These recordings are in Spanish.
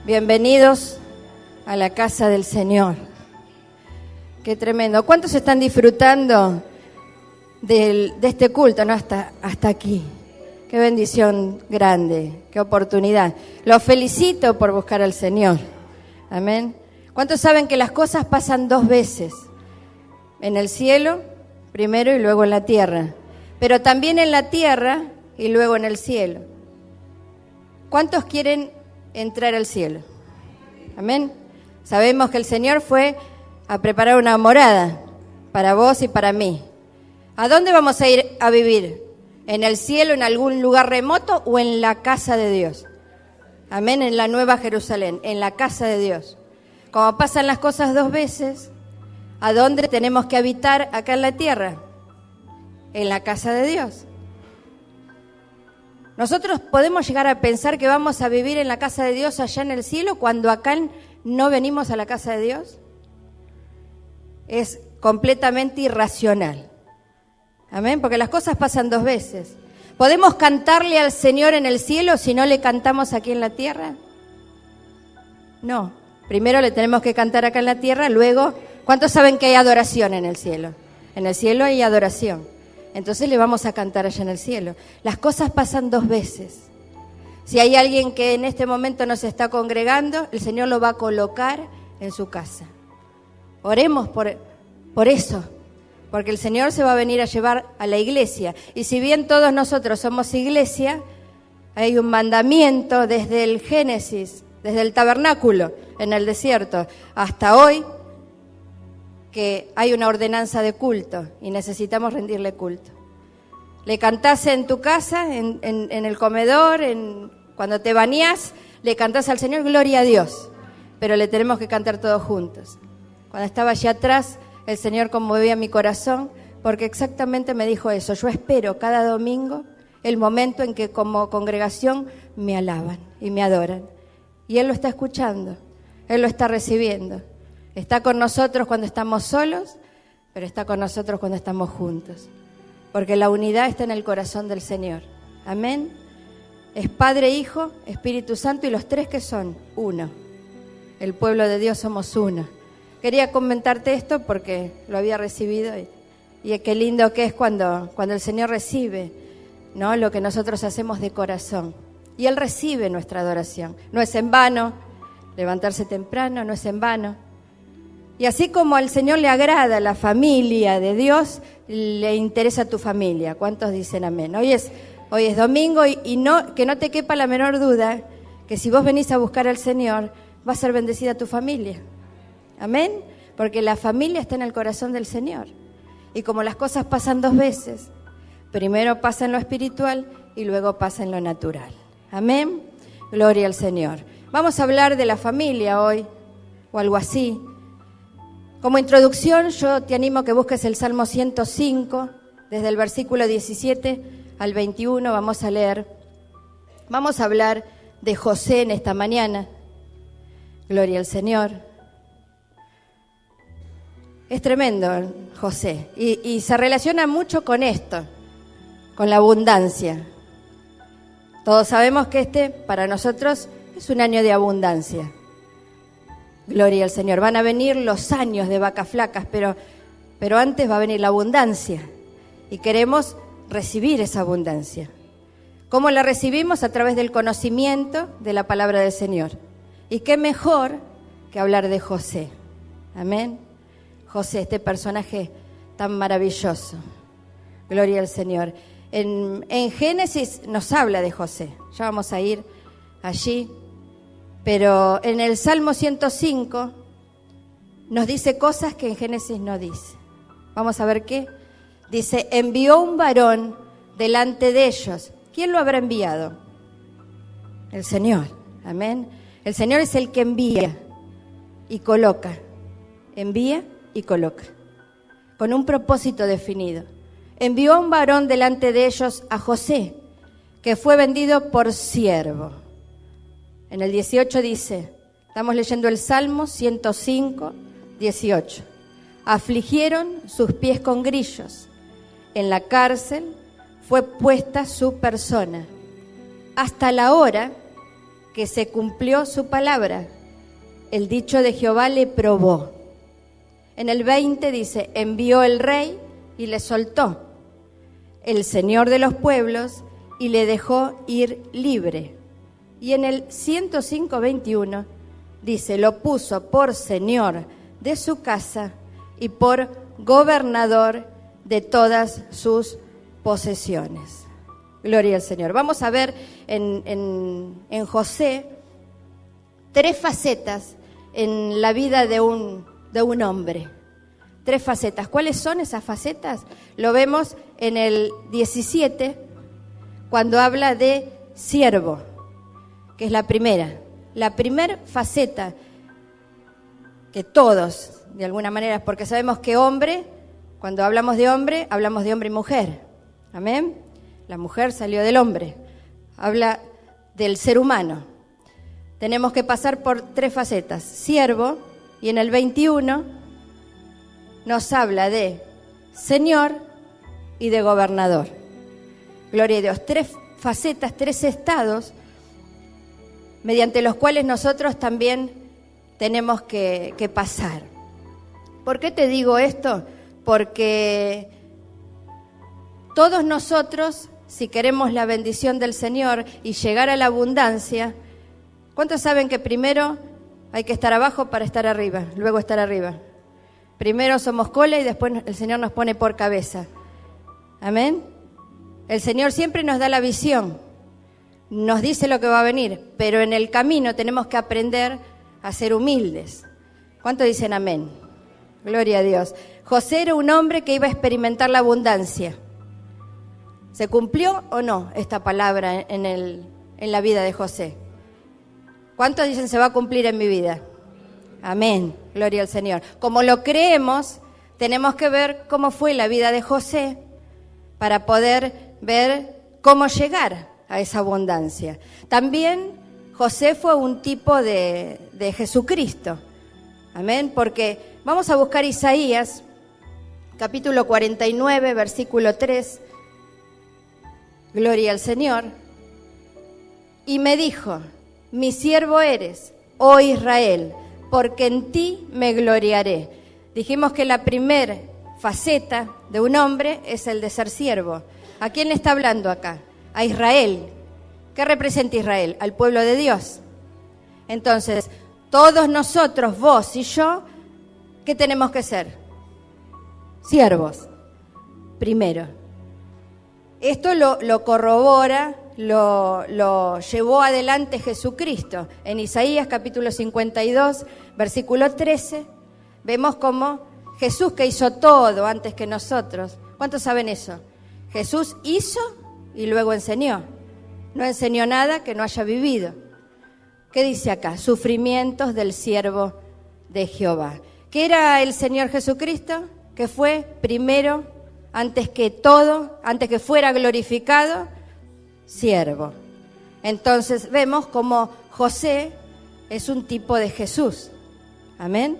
Bienvenidos a la casa del Señor. Qué tremendo. ¿Cuántos están disfrutando de este culto, no? Hasta aquí. Qué bendición grande, qué oportunidad. Los felicito por buscar al Señor. Amén. ¿Cuántos saben que las cosas pasan dos veces? En el cielo, primero y luego en la tierra. Pero también en la tierra y luego en el cielo. ¿Cuántos quieren entrar al cielo? Amén. Sabemos que el Señor fue a preparar una morada para vos y para mí. ¿A dónde vamos a ir a vivir? ¿En el cielo, en algún lugar remoto o en la casa de Dios? Amén, en la Nueva Jerusalén, en la casa de Dios. Como pasan las cosas dos veces, ¿a dónde tenemos que habitar acá en la tierra? En la casa de Dios. Nosotros podemos llegar a pensar que vamos a vivir en la casa de Dios allá en el cielo cuando acá no venimos a la casa de Dios. Es completamente irracional. Amén, porque las cosas pasan dos veces. ¿Podemos cantarle al Señor en el cielo si no le cantamos aquí en la tierra? No. Primero le tenemos que cantar acá en la tierra, luego, ¿cuántos saben que hay adoración en el cielo? En el cielo hay adoración. Entonces le vamos a cantar allá en el cielo. Las cosas pasan dos veces. Si hay alguien que en este momento no se está congregando, el Señor lo va a colocar en su casa. Oremos por eso, porque el Señor se va a venir a llevar a la iglesia. Y si bien todos nosotros somos iglesia, hay un mandamiento desde el Génesis, desde el tabernáculo en el desierto, hasta hoy, que hay una ordenanza de culto y necesitamos rendirle culto. Le cantás en tu casa, en el comedor, cuando te bañás, le cantás al Señor, gloria a Dios, pero le tenemos que cantar todos juntos. Cuando estaba allí atrás, el Señor conmovía mi corazón, porque exactamente me dijo eso. Yo espero cada domingo el momento en que como congregación me alaban y me adoran. Y Él lo está escuchando, Él lo está recibiendo. Está con nosotros cuando estamos solos, pero está con nosotros cuando estamos juntos. Porque la unidad está en el corazón del Señor. Amén. Es Padre, Hijo, Espíritu Santo y los tres que son uno. El pueblo de Dios somos uno. Quería comentarte esto porque lo había recibido y qué lindo que es cuando el Señor recibe, ¿no?, lo que nosotros hacemos de corazón. Y Él recibe nuestra adoración. No es en vano levantarse temprano, no es en vano. Y así como al Señor le agrada la familia de Dios, le interesa tu familia. ¿Cuántos dicen amén? Hoy es domingo y que no te quepa la menor duda que si vos venís a buscar al Señor, va a ser bendecida tu familia. Amén, porque la familia está en el corazón del Señor. Y como las cosas pasan dos veces, primero pasa en lo espiritual y luego pasa en lo natural. Amén, gloria al Señor. Vamos a hablar de la familia hoy, o algo así. Como introducción, yo te animo a que busques el Salmo 105, desde el versículo 17 al 21, vamos a leer. Vamos a hablar de José en esta mañana. Gloria al Señor. Es tremendo José y se relaciona mucho con esto, con la abundancia. Todos sabemos que para nosotros es un año de abundancia. Gloria al Señor. Van a venir los años de vacas flacas, pero antes va a venir la abundancia y queremos recibir esa abundancia. ¿Cómo la recibimos? A través del conocimiento de la palabra del Señor. Y qué mejor que hablar de José. Amén. José, este personaje tan maravilloso. Gloria al Señor. En Génesis nos habla de José. Ya vamos a ir allí. Pero en el Salmo 105 nos dice cosas que en Génesis no dice. Vamos a ver qué. Dice, envió un varón delante de ellos. ¿Quién lo habrá enviado? El Señor. Amén. El Señor es el que envía y coloca. Envía y coloca. Con un propósito definido. Envió un varón delante de ellos a José, que fue vendido por siervo. En el 18 dice, estamos leyendo el Salmo 105, 18. Afligieron sus pies con grillos. En la cárcel fue puesta su persona. Hasta la hora que se cumplió su palabra. El dicho de Jehová le probó. En el 20 dice, envió el rey y le soltó, el Señor de los pueblos, y le dejó ir libre. Y en el 105:21 dice, lo puso por señor de su casa y por gobernador de todas sus posesiones. Gloria al Señor. Vamos a ver en José 3 facetas en la vida de un hombre. 3 facetas. ¿Cuáles son esas facetas? Lo vemos en el 17, cuando habla de siervo, que es la primera. La primera faceta que todos, de alguna manera, porque sabemos que hombre, cuando hablamos de hombre y mujer. Amén. La mujer salió del hombre. Habla del ser humano. Tenemos que pasar por 3 facetas. Siervo, y en el 21 nos habla de señor y de gobernador. Gloria a Dios. 3 facetas, 3 estados mediante los cuales nosotros también tenemos que pasar. ¿Por qué te digo esto? Porque todos nosotros, si queremos la bendición del Señor y llegar a la abundancia, ¿cuántos saben que primero hay que estar abajo para estar arriba, luego estar arriba? Primero somos cola y después el Señor nos pone por cabeza. Amén. El Señor siempre nos da la visión, nos dice lo que va a venir, pero en el camino tenemos que aprender a ser humildes. ¿Cuántos dicen amén? Gloria a Dios. José era un hombre que iba a experimentar la abundancia. ¿Se cumplió o no esta palabra en la vida de José? ¿Cuántos dicen se va a cumplir en mi vida? Amén, gloria al Señor. Como lo creemos, tenemos que ver cómo fue la vida de José para poder ver cómo llegar a esa abundancia. También José fue un tipo de Jesucristo. Amén, porque vamos a buscar Isaías, capítulo 49, versículo 3. Gloria al Señor. Y me dijo, mi siervo eres, oh Israel, porque en ti me gloriaré. Dijimos que la primera faceta de un hombre es el de ser siervo. ¿A quién le está hablando acá? A Israel. ¿Qué representa Israel? Al pueblo de Dios. Entonces, todos nosotros, vos y yo, ¿qué tenemos que ser? Siervos, primero. Esto lo corrobora, lo llevó adelante Jesucristo. En Isaías capítulo 52, versículo 13, vemos cómo Jesús, que hizo todo antes que nosotros. ¿Cuántos saben eso? Jesús hizo y luego enseñó. No enseñó nada que no haya vivido. ¿Qué dice acá? Sufrimientos del siervo de Jehová. ¿Qué era el Señor Jesucristo? Que fue primero, antes que todo, antes que fuera glorificado, siervo. Entonces vemos como José es un tipo de Jesús. Amén.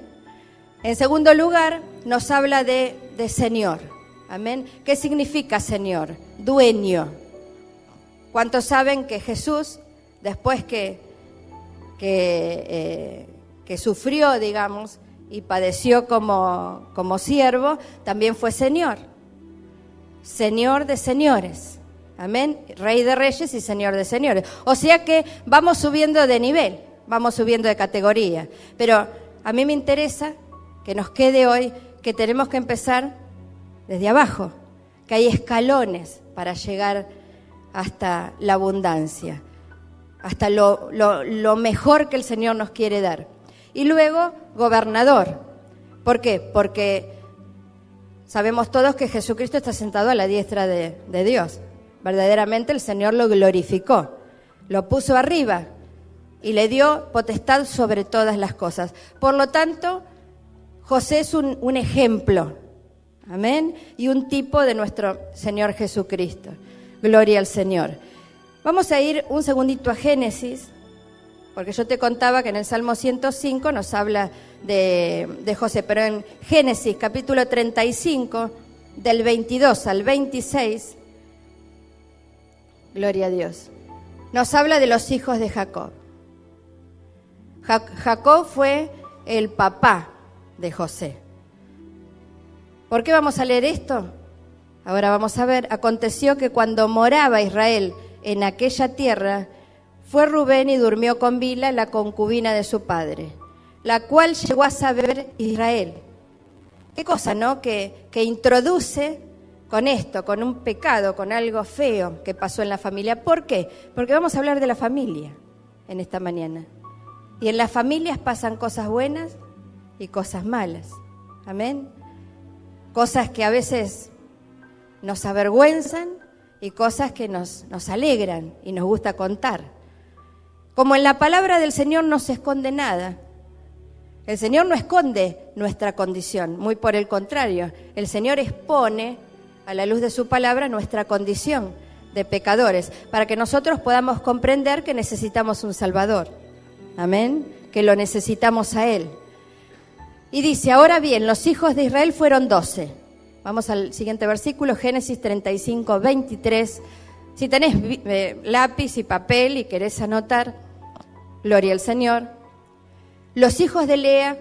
En segundo lugar, nos habla de Señor. Amén. ¿Qué significa Señor? Dueño. ¿Cuántos saben que Jesús, después que sufrió, digamos, y padeció como siervo, también fue Señor? Señor de señores. Amén. Rey de reyes y Señor de señores. O sea que vamos subiendo de nivel, vamos subiendo de categoría. Pero a mí me interesa que nos quede hoy que tenemos que empezar desde abajo, que hay escalones para llegar hasta la abundancia, hasta lo mejor que el Señor nos quiere dar. Y luego, gobernador. ¿Por qué? Porque sabemos todos que Jesucristo está sentado a la diestra de Dios. Verdaderamente el Señor lo glorificó, lo puso arriba y le dio potestad sobre todas las cosas. Por lo tanto, José es un ejemplo, amén, y un tipo de nuestro Señor Jesucristo. Gloria al Señor. Vamos a ir un segundito a Génesis, porque yo te contaba que en el Salmo 105 nos habla de José, pero en Génesis capítulo 35, del 22 al 26, gloria a Dios, nos habla de los hijos de Jacob. Jacob fue el papá de José. ¿Por qué vamos a leer esto? Ahora vamos a ver. Aconteció que cuando moraba Israel en aquella tierra, fue Rubén y durmió con Bila, la concubina de su padre, la cual llegó a saber Israel. Qué cosa, ¿no? Que introduce con esto, con un pecado, con algo feo que pasó en la familia. ¿Por qué? Porque vamos a hablar de la familia en esta mañana. Y en las familias pasan cosas buenas y cosas malas. Amén. Cosas que a veces nos avergüenzan y cosas que nos alegran y nos gusta contar. Como en la palabra del Señor no se esconde nada. El Señor no esconde nuestra condición, muy por el contrario. El Señor expone a la luz de su palabra nuestra condición de pecadores, para que nosotros podamos comprender que necesitamos un Salvador. Amén, que lo necesitamos a Él. Y dice, ahora bien, los hijos de Israel fueron 12. Vamos al siguiente versículo, Génesis 35, 23. Si tenés lápiz y papel y querés anotar, gloria al Señor. Los hijos de Lea,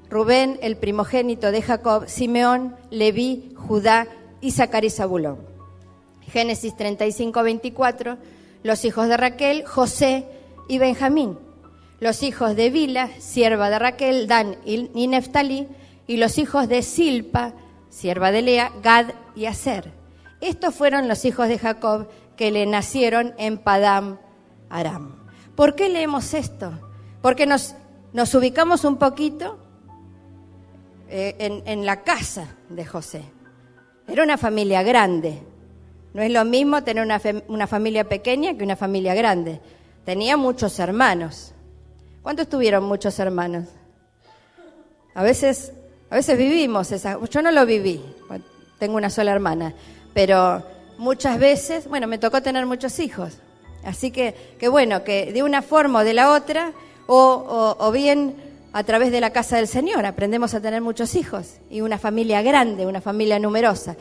Rubén, el primogénito de Jacob, Simeón, Leví, Judá, Isaacar y Zabulón. Génesis 35, 24. Los hijos de Raquel, José y Benjamín. Los hijos de Bila, sierva de Raquel, Dan y Neftalí. Y los hijos de Silpa, sierva de Lea, Gad y Aser. Estos fueron los hijos de Jacob que le nacieron en Padam Aram. ¿Por qué leemos esto? Porque nos ubicamos un poquito en la casa de José. Era una familia grande. No es lo mismo tener una familia pequeña que una familia grande. Tenía muchos hermanos. ¿Cuántos tuvieron muchos hermanos? A veces vivimos esa. Yo no lo viví, tengo una sola hermana, pero muchas veces, me tocó tener muchos hijos. Así que bueno, que de una forma o de la otra, o bien a través de la casa del Señor, aprendemos a tener muchos hijos y una familia grande, una familia numerosa.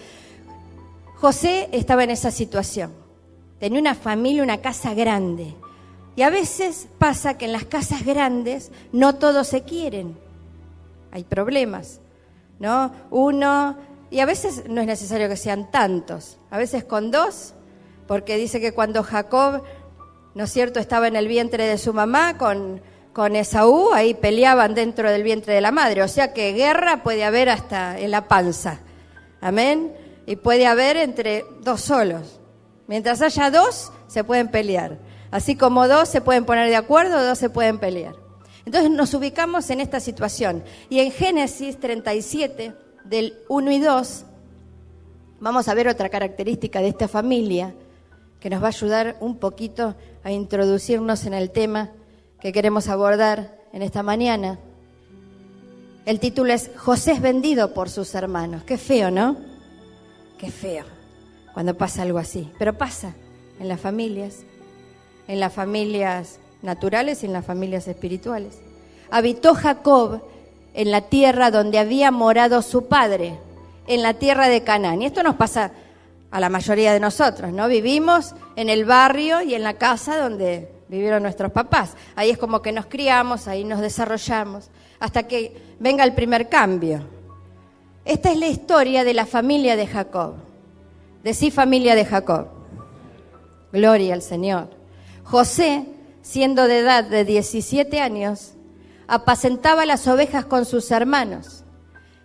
José estaba en esa situación. Tenía una familia, una casa grande. Y a veces pasa que en las casas grandes no todos se quieren. Hay problemas, ¿no? Y a veces no es necesario que sean tantos. A veces con 2, porque dice que cuando Jacob, ¿no es cierto?, estaba en el vientre de su mamá con Esaú, ahí peleaban dentro del vientre de la madre. O sea que guerra puede haber hasta en la panza. Amén. Y puede haber entre 2 solos. Mientras haya 2, se pueden pelear. Así como 2 se pueden poner de acuerdo, 2 se pueden pelear. Entonces nos ubicamos en esta situación. Y en Génesis 37, del 1 y 2, vamos a ver otra característica de esta familia que nos va a ayudar un poquito a introducirnos en el tema que queremos abordar en esta mañana. El título es José es vendido por sus hermanos. Qué feo, ¿no? Qué feo cuando pasa algo así. Pero pasa en las familias naturales y en las familias espirituales. Habitó Jacob en la tierra donde había morado su padre, en la tierra de Canaán. Y esto nos pasa a la mayoría de nosotros, ¿no? Vivimos en el barrio y en la casa donde vivieron nuestros papás. Ahí es como que nos criamos, ahí nos desarrollamos, hasta que venga el primer cambio. Esta es la historia de la familia de Jacob. Decí familia de Jacob. Gloria al Señor. José, siendo de edad de 17 años, apacentaba las ovejas con sus hermanos,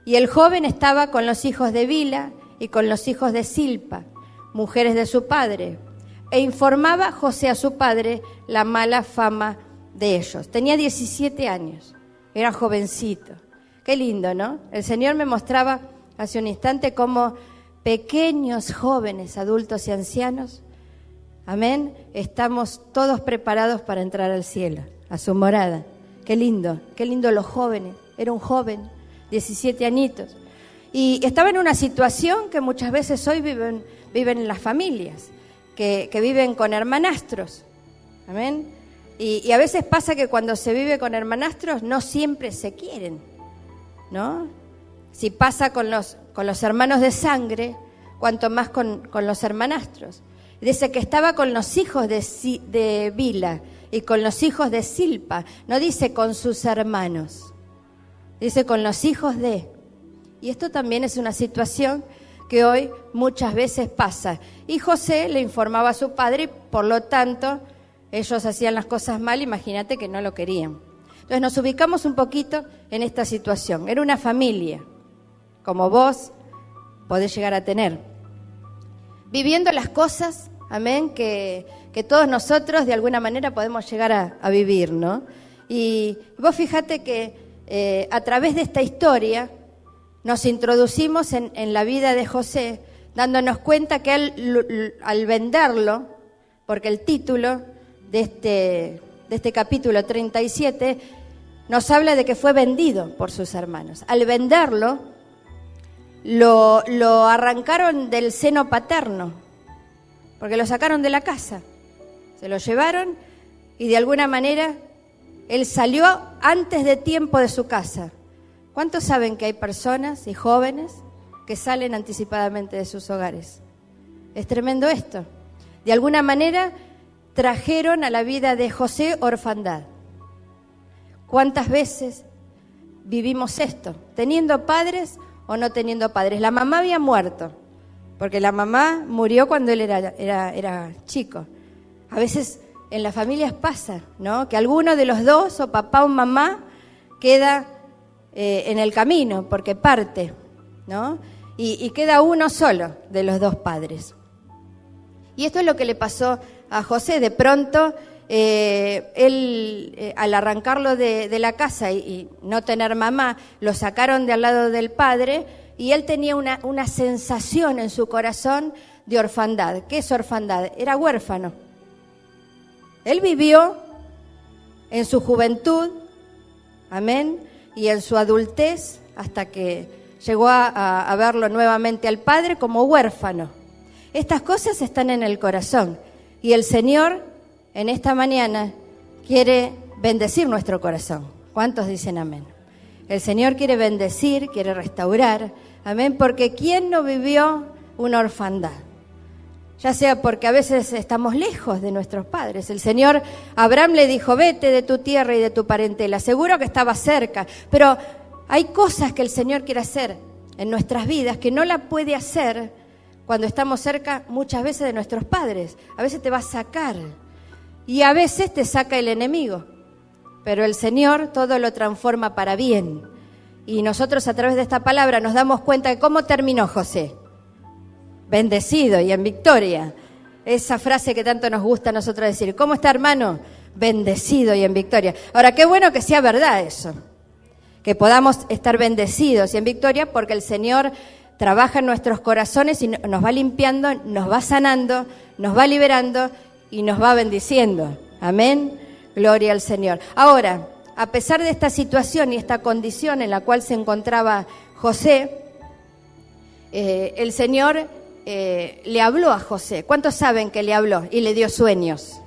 y el joven estaba con los hijos de Bila y con los hijos de Silpa, mujeres de su padre, e informaba José a su padre la mala fama de ellos. Tenía 17 años, era jovencito. Qué lindo, ¿no? El Señor me mostraba hace un instante cómo pequeños, jóvenes, adultos y ancianos, amén, estamos todos preparados para entrar al cielo, a su morada. Qué lindo los jóvenes. Era un joven, 17 añitos. Y estaba en una situación que muchas veces hoy viven en las familias, que viven con hermanastros. Amén. Y a veces pasa que cuando se vive con hermanastros no siempre se quieren, ¿no? Si pasa con los hermanos de sangre, cuanto más con los hermanastros. Dice que estaba con los hijos de Bila, y con los hijos de Zilpa. No dice con sus hermanos, dice con los hijos de. Y esto también es una situación que hoy muchas veces pasa. Y José le informaba a su padre, por lo tanto, ellos hacían las cosas mal, imagínate que no lo querían. Entonces nos ubicamos un poquito en esta situación. Era una familia, como vos podés llegar a tener, viviendo las cosas, amén, que todos nosotros de alguna manera podemos llegar a vivir, ¿no? Y vos fíjate que a través de esta historia nos introducimos en la vida de José, dándonos cuenta que él, al venderlo, porque el título de este capítulo 37 nos habla de que fue vendido por sus hermanos. Al venderlo, lo arrancaron del seno paterno, porque lo sacaron de la casa, se lo llevaron y de alguna manera él salió antes de tiempo de su casa. ¿Cuántos saben que hay personas y jóvenes que salen anticipadamente de sus hogares? Es tremendo esto. De alguna manera trajeron a la vida de José orfandad. ¿Cuántas veces vivimos esto? ¿Teniendo padres o no teniendo padres? La mamá había muerto, porque la mamá murió cuando él era chico. A veces en las familias pasa, ¿no? Que alguno de los dos, o papá o mamá, queda en el camino porque parte, ¿no? Y queda uno solo de los dos padres. Y esto es lo que le pasó a José. De pronto, él, al arrancarlo de la casa y no tener mamá, lo sacaron de al lado del padre y él tenía una sensación en su corazón de orfandad. ¿Qué es orfandad? Era huérfano. Él vivió en su juventud, amén, y en su adultez, hasta que llegó a verlo nuevamente al Padre como huérfano. Estas cosas están en el corazón y el Señor en esta mañana quiere bendecir nuestro corazón. ¿Cuántos dicen amén? El Señor quiere bendecir, quiere restaurar, amén, porque ¿quién no vivió una orfandad? Ya sea porque a veces estamos lejos de nuestros padres. El Señor a Abraham le dijo, vete de tu tierra y de tu parentela. Seguro que estaba cerca, pero hay cosas que el Señor quiere hacer en nuestras vidas que no la puede hacer cuando estamos cerca muchas veces de nuestros padres. A veces te va a sacar y a veces te saca el enemigo, pero el Señor todo lo transforma para bien. Y nosotros a través de esta palabra nos damos cuenta de cómo terminó José. Bendecido y en victoria. Esa frase que tanto nos gusta a nosotros decir. ¿Cómo está, hermano? Bendecido y en victoria. Ahora, qué bueno que sea verdad eso. Que podamos estar bendecidos y en victoria porque el Señor trabaja en nuestros corazones y nos va limpiando, nos va sanando, nos va liberando y nos va bendiciendo. Amén. Gloria al Señor. Ahora, a pesar de esta situación y esta condición en la cual se encontraba José, el Señor le habló a José. ¿Cuántos saben que le habló y le dio sueños?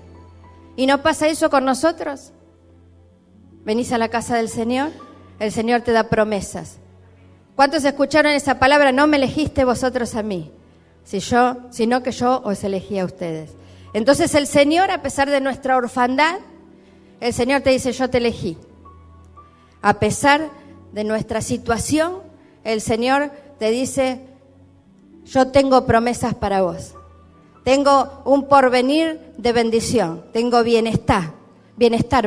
¿Y no pasa eso con nosotros? ¿Venís a la casa del Señor? El Señor te da promesas. ¿Cuántos escucharon esa palabra? No me elegiste vosotros a mí, sino que yo os elegí a ustedes. Entonces el Señor, a pesar de nuestra orfandad, el Señor te dice, yo te elegí. A pesar de nuestra situación, el Señor te dice, yo tengo promesas para vos. Tengo un porvenir de bendición. Tengo bienestar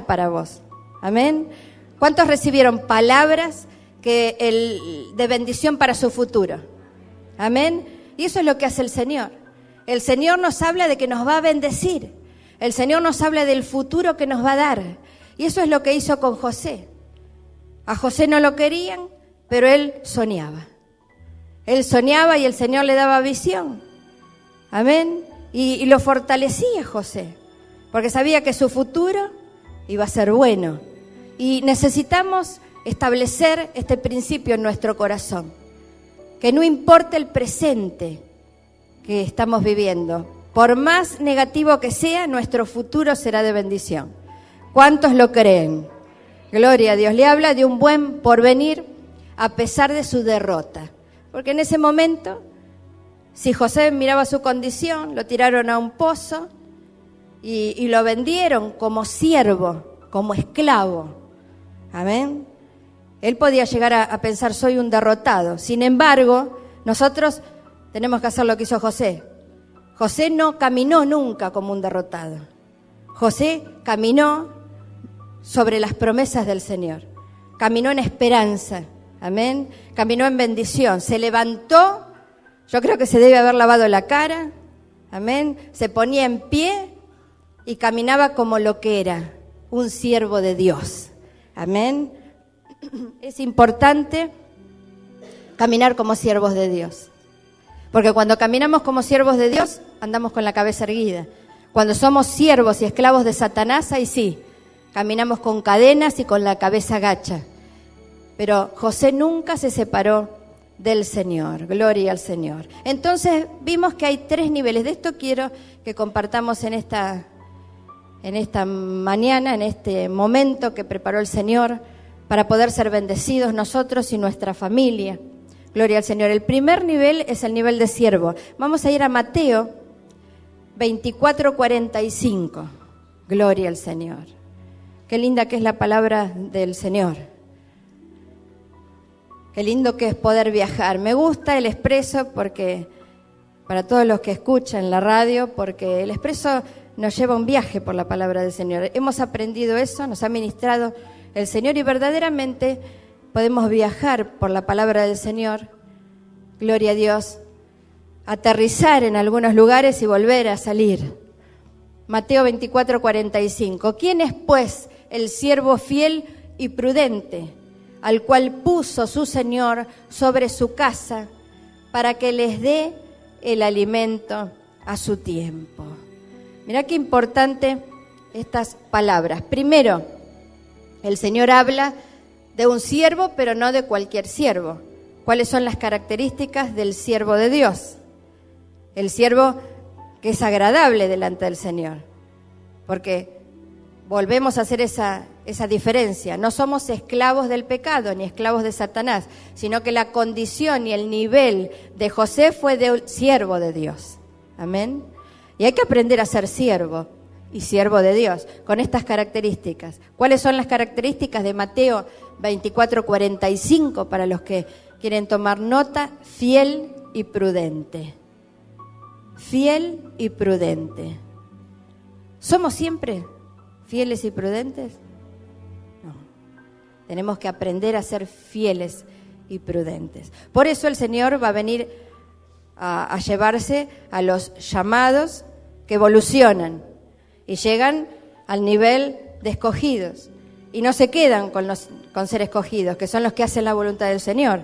para vos. Amén. ¿Cuántos recibieron palabras de bendición para su futuro? Amén. Y eso es lo que hace el Señor. El Señor nos habla de que nos va a bendecir. El Señor nos habla del futuro que nos va a dar. Y eso es lo que hizo con José. A José no lo querían, pero él soñaba. Él soñaba y el Señor le daba visión. Amén. Y lo fortalecía José, porque sabía que su futuro iba a ser bueno. Y necesitamos establecer este principio en nuestro corazón. Que no importa el presente que estamos viviendo, por más negativo que sea, nuestro futuro será de bendición. ¿Cuántos lo creen? Gloria a Dios. Le habla de un buen porvenir a pesar de su derrota. Porque en ese momento, si José miraba su condición, lo tiraron a un pozo, y lo vendieron como siervo, como esclavo. Amén. Él podía llegar a pensar, soy un derrotado. Sin embargo, nosotros tenemos que hacer lo que hizo José. José no caminó nunca como un derrotado. José caminó sobre las promesas del Señor. Caminó en esperanza. Amén. Caminó en bendición. Se levantó. Yo creo que se debe haber lavado la cara. Amén. Se ponía en pie y caminaba como lo que era, un siervo de Dios. Amén. Es importante caminar como siervos de Dios. Porque cuando caminamos como siervos de Dios, andamos con la cabeza erguida. Cuando somos siervos y esclavos de Satanás, ahí sí, caminamos con cadenas y con la cabeza gacha. Pero José nunca se separó del Señor. Gloria al Señor. Entonces vimos que hay 3 niveles. De esto quiero que compartamos en esta mañana, en este momento que preparó el Señor para poder ser bendecidos nosotros y nuestra familia. Gloria al Señor. El primer nivel es el nivel de siervo. Vamos a ir a Mateo 24:45. Gloria al Señor. Qué linda que es la palabra del Señor. Qué lindo que es poder viajar. Me gusta el Expreso porque, para todos los que escuchan la radio, porque el Expreso nos lleva un viaje por la palabra del Señor. Hemos aprendido eso, nos ha ministrado el Señor y verdaderamente podemos viajar por la palabra del Señor. Gloria a Dios. Aterrizar en algunos lugares y volver a salir. Mateo 24:45. ¿Quién es, pues, el siervo fiel y prudente, al cual puso su Señor sobre su casa, para que les dé el alimento a su tiempo? Mirá qué importante estas palabras. Primero, el Señor habla de un siervo, pero no de cualquier siervo. ¿Cuáles son las características del siervo de Dios? El siervo que es agradable delante del Señor. Porque volvemos a hacer esa diferencia. No somos esclavos del pecado ni esclavos de Satanás, sino que la condición y el nivel de José fue de siervo de Dios. Amén. Y hay que aprender a ser siervo y siervo de Dios con estas características. ¿Cuáles son las características de Mateo 24:45 para los que quieren tomar nota? Fiel y prudente. Fiel y prudente. ¿Somos siempre fieles y prudentes? No. Tenemos que aprender a ser fieles y prudentes. Por eso el Señor va a venir a llevarse a los llamados que evolucionan y llegan al nivel de escogidos. Y no se quedan con ser escogidos, que son los que hacen la voluntad del Señor,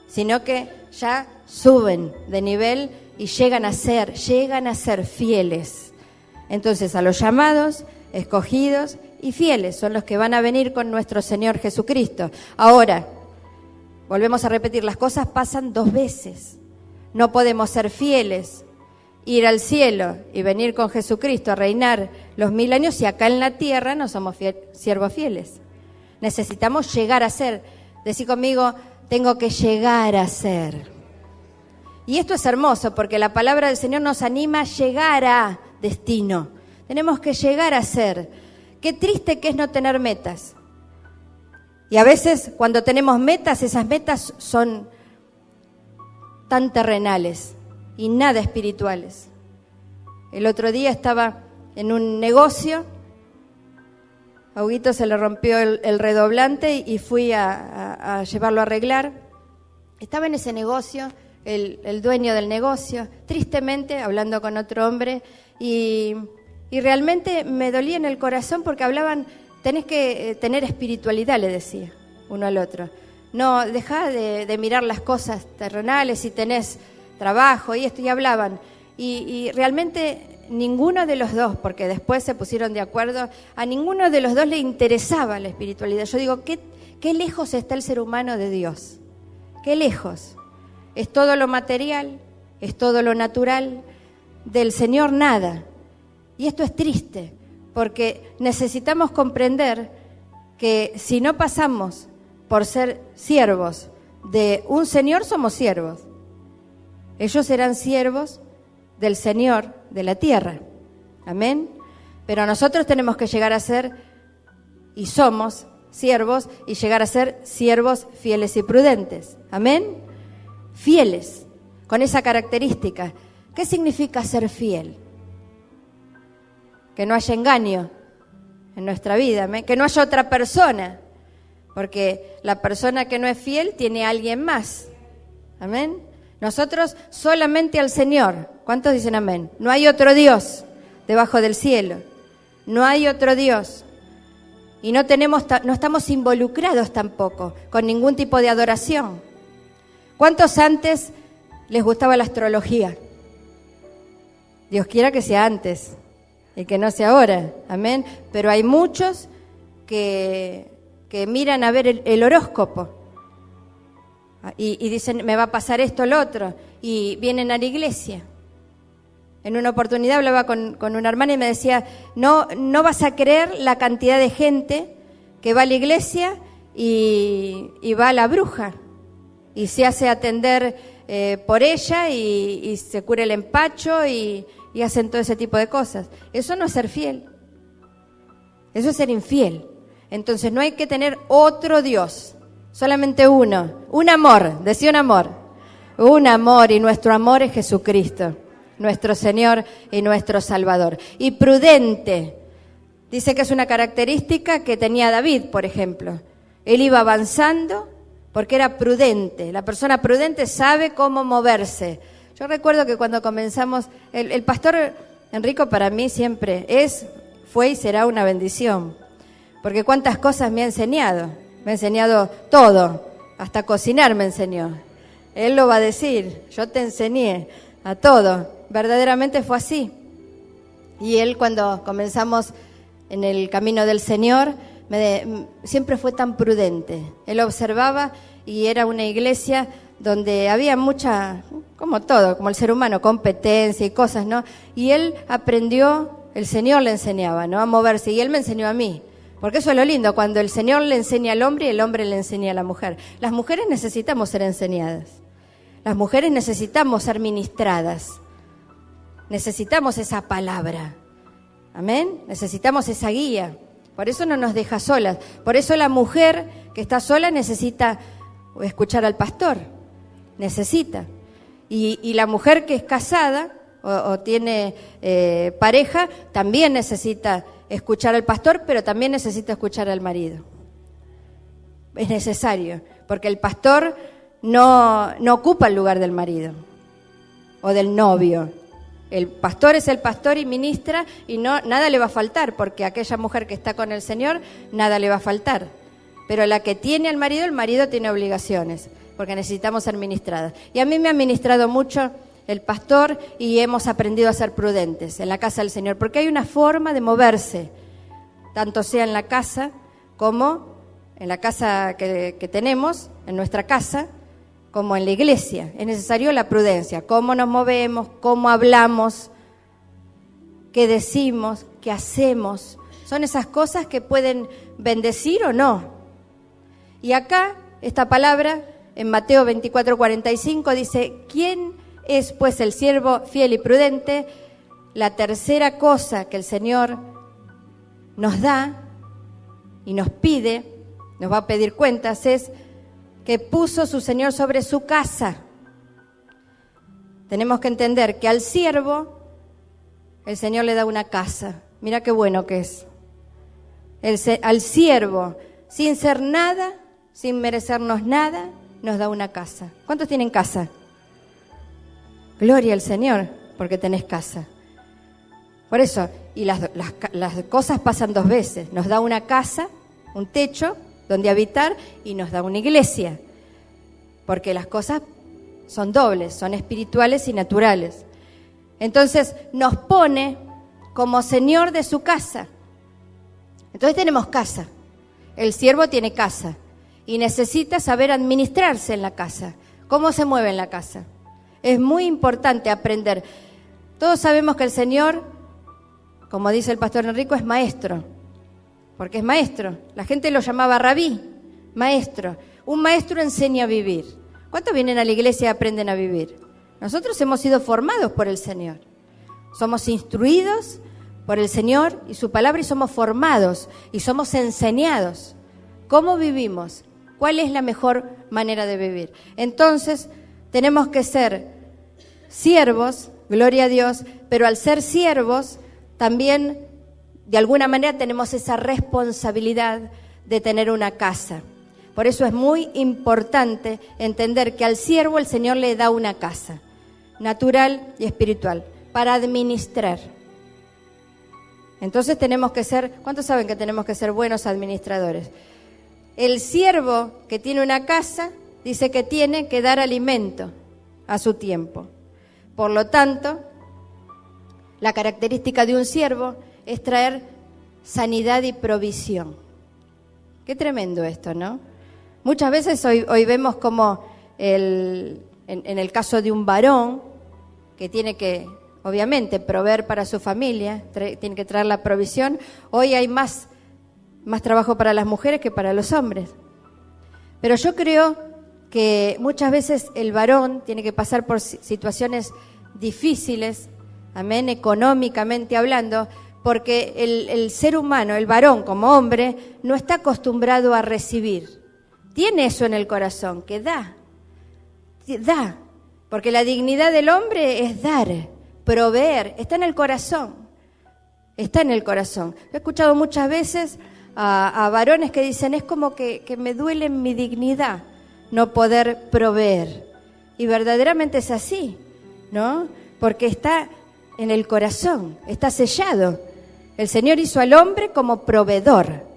sino que ya suben de nivel y llegan a ser fieles. Entonces, a los llamados, escogidos y fieles son los que van a venir con nuestro Señor Jesucristo. Ahora, volvemos a repetir, las cosas pasan 2 veces. No podemos ser fieles, ir al cielo y venir con Jesucristo a reinar los 1000 años si acá en la tierra no somos siervos fieles. Necesitamos llegar a ser. Decí conmigo, tengo que llegar a ser. Y esto es hermoso porque la palabra del Señor nos anima a llegar a destino. Tenemos que llegar a ser. Qué triste que es no tener metas. Y a veces cuando tenemos metas, esas metas son tan terrenales y nada espirituales. El otro día estaba en un negocio, a Huguito se le rompió el redoblante y fui a llevarlo a arreglar. Estaba en ese negocio, el dueño del negocio, tristemente, hablando con otro hombre, y realmente me dolía en el corazón porque hablaban, tenés que tener espiritualidad, le decía uno al otro. No, dejá de mirar las cosas terrenales si tenés trabajo y esto, y hablaban. Y realmente ninguno de los dos, porque después se pusieron de acuerdo, a ninguno de los dos le interesaba la espiritualidad. Yo digo, ¿qué lejos está el ser humano de Dios? ¿Qué lejos? Es todo lo material, es todo lo natural, del Señor nada. Y esto es triste, porque necesitamos comprender que si no pasamos por ser siervos de un Señor, somos siervos. Ellos serán siervos del Señor de la tierra. Amén. Pero nosotros tenemos que llegar a ser, y somos siervos, y llegar a ser siervos fieles y prudentes. Amén. Fieles, con esa característica. ¿Qué significa ser fiel? Que no haya engaño en nuestra vida, ¿amén? Que no haya otra persona, porque la persona que no es fiel tiene a alguien más. Amén. Nosotros solamente al Señor. ¿Cuántos dicen amén? No hay otro Dios debajo del cielo. No hay otro Dios. Y no estamos involucrados tampoco con ningún tipo de adoración. ¿Cuántos antes les gustaba la astrología? Dios quiera que sea antes y que no sea ahora. Amén. Pero hay muchos que miran a ver el horóscopo y dicen, me va a pasar esto o lo otro, y vienen a la iglesia. En una oportunidad hablaba con una hermana y me decía, no vas a creer la cantidad de gente que va a la iglesia y va a la bruja y se hace atender por ella y se cura el empacho y hacen todo ese tipo de cosas. Eso no es ser fiel, eso es ser infiel. Entonces no hay que tener otro Dios, solamente uno, un amor, decía un amor, y nuestro amor es Jesucristo, nuestro Señor y nuestro Salvador. Y prudente, dice que es una característica que tenía David, por ejemplo. Él iba avanzando porque era prudente. La persona prudente sabe cómo moverse. Yo recuerdo que cuando comenzamos, el pastor Enrico para mí siempre fue y será una bendición, porque cuántas cosas me ha enseñado todo, hasta cocinar me enseñó. Él lo va a decir, yo te enseñé a todo, verdaderamente fue así. Y él, cuando comenzamos en el camino del Señor, siempre fue tan prudente. Él observaba, y era una iglesia donde había mucha, como todo, como el ser humano, competencia y cosas, ¿no? Y él aprendió, el Señor le enseñaba, ¿no?, a moverse, y él me enseñó a mí. Porque eso es lo lindo, cuando el Señor le enseña al hombre y el hombre le enseña a la mujer. Las mujeres necesitamos ser enseñadas. Las mujeres necesitamos ser ministradas. Necesitamos esa palabra. Amén. Necesitamos esa guía. Por eso no nos deja solas. Por eso la mujer que está sola necesita escuchar al pastor. Necesita. Y la mujer que es casada o tiene pareja también necesita escuchar al pastor, pero también necesita escuchar al marido. Es necesario, porque el pastor no ocupa el lugar del marido o del novio. El pastor es el pastor y ministra, y nada le va a faltar, porque aquella mujer que está con el Señor, nada le va a faltar. Pero la que tiene al marido, el marido tiene obligaciones, porque necesitamos ser ministradas. Y a mí me ha ministrado mucho el pastor, y hemos aprendido a ser prudentes en la casa del Señor, porque hay una forma de moverse, tanto sea en la casa como en la casa que tenemos, en nuestra casa, como en la iglesia. Es necesario la prudencia, cómo nos movemos, cómo hablamos, qué decimos, qué hacemos. Son esas cosas que pueden bendecir o no. Y acá, esta palabra, en Mateo 24:45, dice, ¿quién es pues el siervo fiel y prudente? La tercera cosa que el Señor nos da y nos pide, nos va a pedir cuentas, es que puso su Señor sobre su casa. Tenemos que entender que al siervo el Señor le da una casa. Mira qué bueno que es. Al siervo, sin ser nada, sin merecernos nada, nos da una casa. ¿Cuántos tienen casa? Gloria al Señor, porque tenés casa. Por eso, y las cosas pasan dos veces. Nos da una casa, un techo donde habitar, y nos da una iglesia. Porque las cosas son dobles, son espirituales y naturales. Entonces, nos pone como Señor de su casa. Entonces tenemos casa. El siervo tiene casa y necesita saber administrarse en la casa. ¿Cómo se mueve en la casa? Es muy importante aprender. Todos sabemos que el Señor, como dice el pastor Enrico, es maestro, porque es maestro. La gente lo llamaba rabí, maestro. Un maestro enseña a vivir. ¿Cuántos vienen a la iglesia y aprenden a vivir? Nosotros hemos sido formados por el Señor. Somos instruidos por el Señor y su palabra y somos formados y somos enseñados. ¿Cómo vivimos? ¿Cuál es la mejor manera de vivir? Entonces, tenemos que ser siervos, gloria a Dios, pero al ser siervos, también, de alguna manera, tenemos esa responsabilidad de tener una casa. Por eso es muy importante entender que al siervo el Señor le da una casa, natural y espiritual, para administrar. Entonces tenemos que ser, ¿cuántos saben que tenemos que ser buenos administradores? El siervo que tiene una casa dice que tiene que dar alimento a su tiempo. Por lo tanto, la característica de un siervo es traer sanidad y provisión. Qué tremendo esto, ¿no? Muchas veces hoy vemos como en el caso de un varón que tiene que, obviamente, proveer para su familia, tiene que traer la provisión. Hoy hay más trabajo para las mujeres que para los hombres. Pero yo creo que muchas veces el varón tiene que pasar por situaciones difíciles, amén, económicamente hablando, porque el ser humano, el varón como hombre, no está acostumbrado a recibir. Tiene eso en el corazón, que da, porque la dignidad del hombre es dar, proveer, está en el corazón, está en el corazón. He escuchado muchas veces a varones que dicen, es como que me duele en mi dignidad no poder proveer. Y verdaderamente es así, ¿no? Porque está en el corazón, está sellado. El Señor hizo al hombre como proveedor.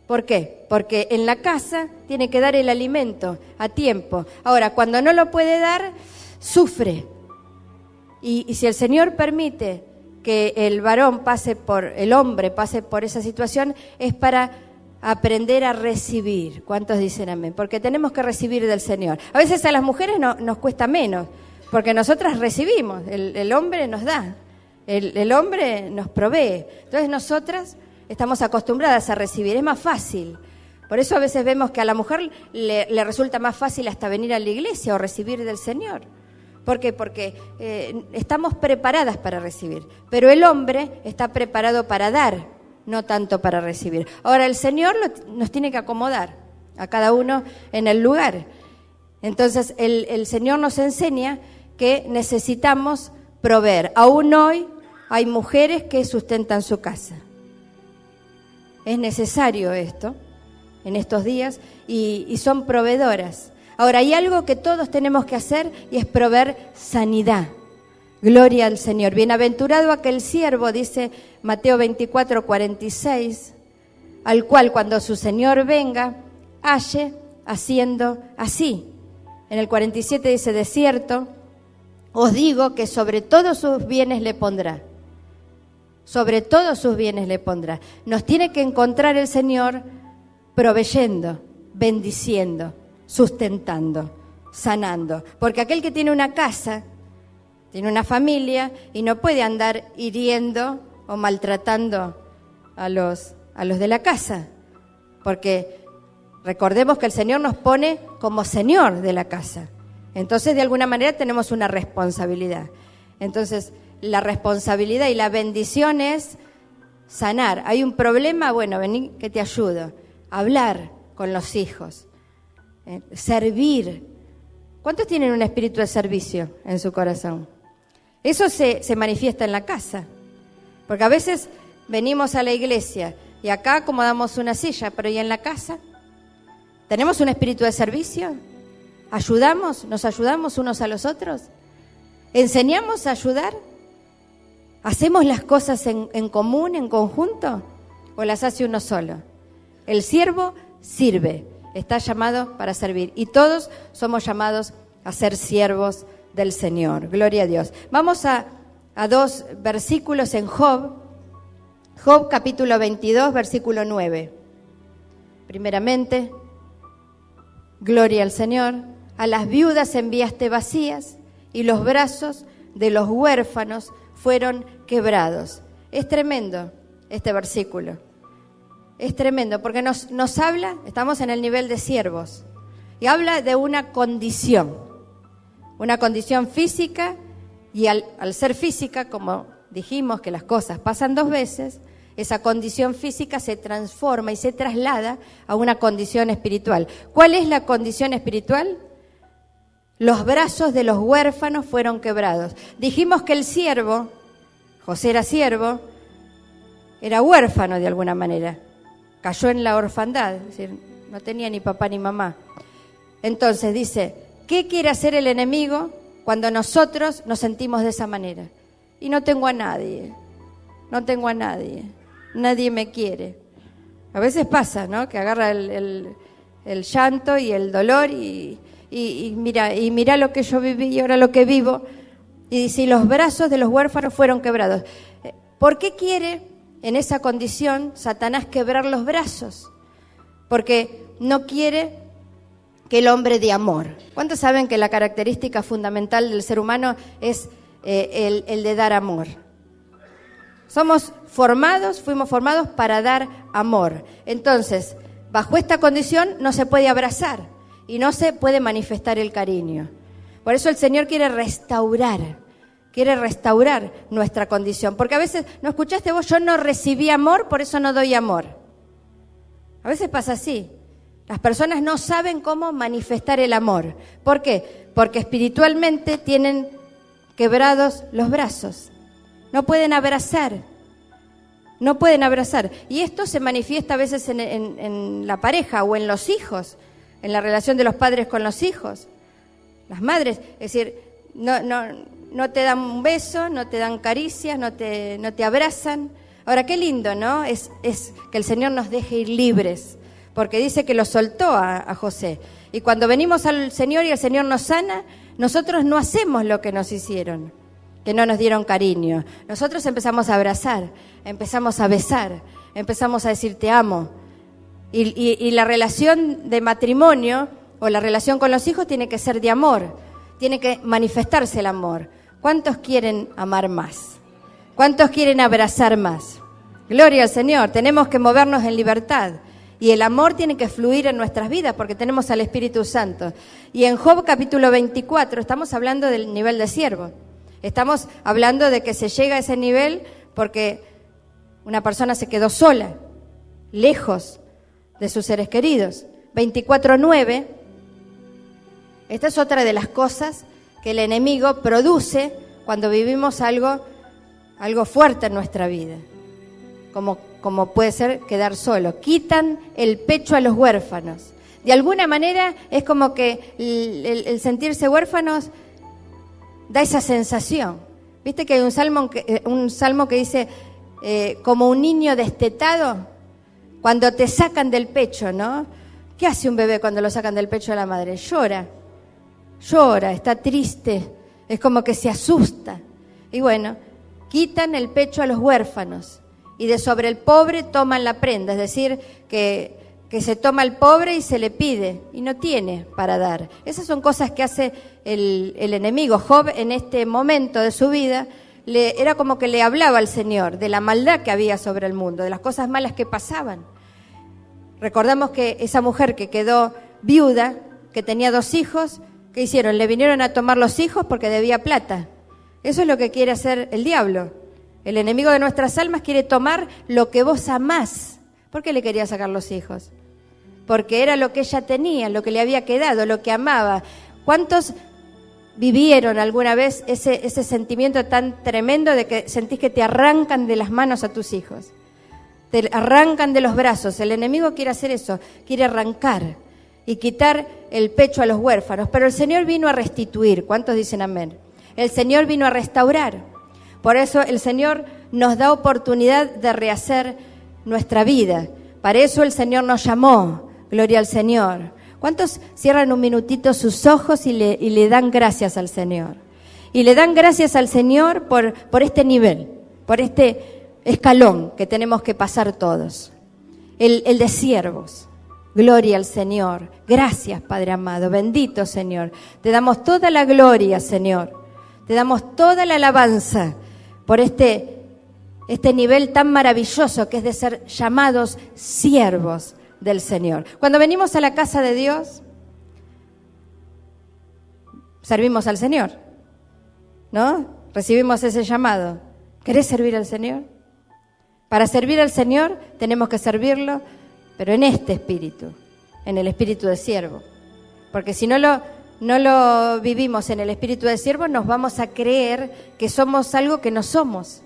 ¿Por qué? Porque en la casa tiene que dar el alimento a tiempo. Ahora, cuando no lo puede dar, sufre. Y si el Señor permite que el hombre pase por esa situación, es para aprender a recibir. ¿Cuántos dicen amén? Porque tenemos que recibir del Señor. A veces a las mujeres nos cuesta menos, porque nosotras recibimos, el hombre nos da, el hombre nos provee. Entonces nosotras estamos acostumbradas a recibir, es más fácil. Por eso a veces vemos que a la mujer le resulta más fácil hasta venir a la iglesia o recibir del Señor. ¿Por qué? Porque estamos preparadas para recibir, pero el hombre está preparado para dar, no tanto para recibir. Ahora el Señor nos tiene que acomodar a cada uno en el lugar. Entonces el Señor nos enseña que necesitamos proveer. Aún hoy hay mujeres que sustentan su casa. Es necesario esto en estos días y son proveedoras. Ahora, hay algo que todos tenemos que hacer y es proveer sanidad. Gloria al Señor. Bienaventurado aquel siervo, dice Mateo 24:46, al cual cuando su Señor venga, halle haciendo así. En el 47 dice, de cierto, os digo que sobre todos sus bienes le pondrá. Sobre todos sus bienes le pondrá. Nos tiene que encontrar el Señor proveyendo, bendiciendo, sustentando, sanando. Porque aquel que tiene una casa, tiene una familia y no puede andar hiriendo o maltratando a los de la casa. Porque recordemos que el Señor nos pone como Señor de la casa. Entonces, de alguna manera tenemos una responsabilidad. Entonces, la responsabilidad y la bendición es sanar. Hay un problema, bueno, vení que te ayudo. Hablar con los hijos. Servir. ¿Cuántos tienen un espíritu de servicio en su corazón? Eso se manifiesta en la casa. Porque a veces venimos a la iglesia y acá acomodamos una silla, pero ¿y en la casa? ¿Tenemos un espíritu de servicio? ¿Ayudamos? ¿Nos ayudamos unos a los otros? ¿Enseñamos a ayudar? ¿Hacemos las cosas en común, en conjunto? ¿O las hace uno solo? El siervo sirve, está llamado para servir. Y todos somos llamados a ser siervos del Señor. Gloria a Dios. Vamos a dos versículos en Job. Job capítulo 22, versículo 9. Primeramente, gloria al Señor. A las viudas enviaste vacías y los brazos de los huérfanos fueron quebrados. Es tremendo este versículo. Es tremendo porque nos habla, estamos en el nivel de siervos, y habla de una condición física, y al ser física, como dijimos que las cosas pasan 2 veces, esa condición física se transforma y se traslada a una condición espiritual. ¿Cuál es la condición espiritual? Los brazos de los huérfanos fueron quebrados. Dijimos que el siervo, José era siervo, era huérfano de alguna manera. Cayó en la orfandad, es decir, no tenía ni papá ni mamá. Entonces dice, ¿qué quiere hacer el enemigo cuando nosotros nos sentimos de esa manera? Y no tengo a nadie, nadie me quiere. A veces pasa, ¿no? Que agarra el llanto y el dolor y mira lo que yo viví y ahora lo que vivo. Y dice, los brazos de los huérfanos fueron quebrados. ¿Por qué quiere en esa condición Satanás quebrar los brazos? Porque no quiere que el hombre dé amor. ¿Cuántos saben que la característica fundamental del ser humano es el de dar amor? Fuimos formados para dar amor. Entonces, bajo esta condición no se puede abrazar y no se puede manifestar el cariño. Por eso el Señor quiere restaurar nuestra condición. Porque a veces, ¿no escuchaste vos? Yo no recibí amor, por eso no doy amor. A veces pasa así. Las personas no saben cómo manifestar el amor. ¿Por qué? Porque espiritualmente tienen quebrados los brazos. No pueden abrazar. Y esto se manifiesta a veces en la pareja o en los hijos, en la relación de los padres con los hijos. Las madres, es decir, no te dan un beso, no te dan caricias, no te abrazan. Ahora, qué lindo, ¿no? Es que el Señor nos deje ir libres, porque dice que lo soltó a José. Y cuando venimos al Señor y el Señor nos sana, nosotros no hacemos lo que nos hicieron, que no nos dieron cariño. Nosotros empezamos a abrazar, empezamos a besar, empezamos a decir te amo. Y la relación de matrimonio o la relación con los hijos tiene que ser de amor, tiene que manifestarse el amor. ¿Cuántos quieren amar más? ¿Cuántos quieren abrazar más? Gloria al Señor, tenemos que movernos en libertad. Y el amor tiene que fluir en nuestras vidas porque tenemos al Espíritu Santo. Y en Job capítulo 24 estamos hablando del nivel de siervo. Estamos hablando de que se llega a ese nivel porque una persona se quedó sola, lejos de sus seres queridos. 24:9, esta es otra de las cosas que el enemigo produce cuando vivimos algo fuerte en nuestra vida, como puede ser quedar solo. Quitan el pecho a los huérfanos. De alguna manera es como que el sentirse huérfanos da esa sensación. ¿Viste que hay un salmo que dice, como un niño destetado, cuando te sacan del pecho, ¿no? ¿Qué hace un bebé cuando lo sacan del pecho de la madre? Llora, está triste, es como que se asusta. Y bueno, quitan el pecho a los huérfanos y de sobre el pobre toman la prenda, es decir, que se toma al pobre y se le pide y no tiene para dar. Esas son cosas que hace el enemigo. Job en este momento de su vida era como que le hablaba al Señor de la maldad que había sobre el mundo, de las cosas malas que pasaban. Recordamos que esa mujer que quedó viuda, que tenía 2 hijos, ¿qué hicieron? Le vinieron a tomar los hijos porque debía plata. Eso es lo que quiere hacer el diablo. El enemigo de nuestras almas quiere tomar lo que vos amás. ¿Por qué le quería sacar los hijos? Porque era lo que ella tenía, lo que le había quedado, lo que amaba. ¿Cuántos vivieron alguna vez ese sentimiento tan tremendo de que sentís que te arrancan de las manos a tus hijos? Te arrancan de los brazos. El enemigo quiere hacer eso, quiere arrancar y quitar el pecho a los huérfanos. Pero el Señor vino a restituir. ¿Cuántos dicen amén? El Señor vino a restaurar. Por eso el Señor nos da oportunidad de rehacer nuestra vida. Para eso el Señor nos llamó. Gloria al Señor. ¿Cuántos cierran un minutito sus ojos y le dan gracias al Señor? Y le dan gracias al Señor por este nivel, por este escalón que tenemos que pasar todos. El de siervos. Gloria al Señor. Gracias, Padre amado. Bendito Señor. Te damos toda la gloria, Señor. Te damos toda la alabanza por este nivel tan maravilloso que es de ser llamados siervos del Señor. Cuando venimos a la casa de Dios, servimos al Señor, ¿no? Recibimos ese llamado. ¿Querés servir al Señor? Para servir al Señor tenemos que servirlo, pero en este espíritu, en el espíritu de siervo. Porque si no lo vivimos en el espíritu de siervo, nos vamos a creer que somos algo que no somos.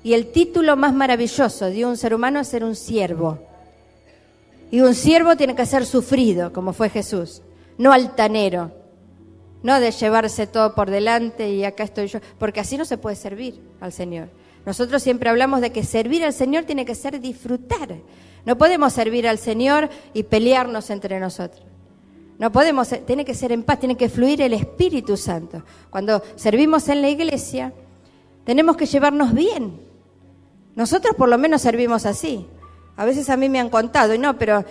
Y el título más maravilloso de un ser humano es ser un siervo. Y un siervo tiene que ser sufrido, como fue Jesús, no altanero, no de llevarse todo por delante y acá estoy yo, porque así no se puede servir al Señor. Nosotros siempre hablamos de que servir al Señor tiene que ser disfrutar. No podemos servir al Señor y pelearnos entre nosotros. No podemos, tiene que ser en paz, tiene que fluir el Espíritu Santo. Cuando servimos en la iglesia, tenemos que llevarnos bien. Nosotros por lo menos servimos así. A veces a mí me han contado, y no, pero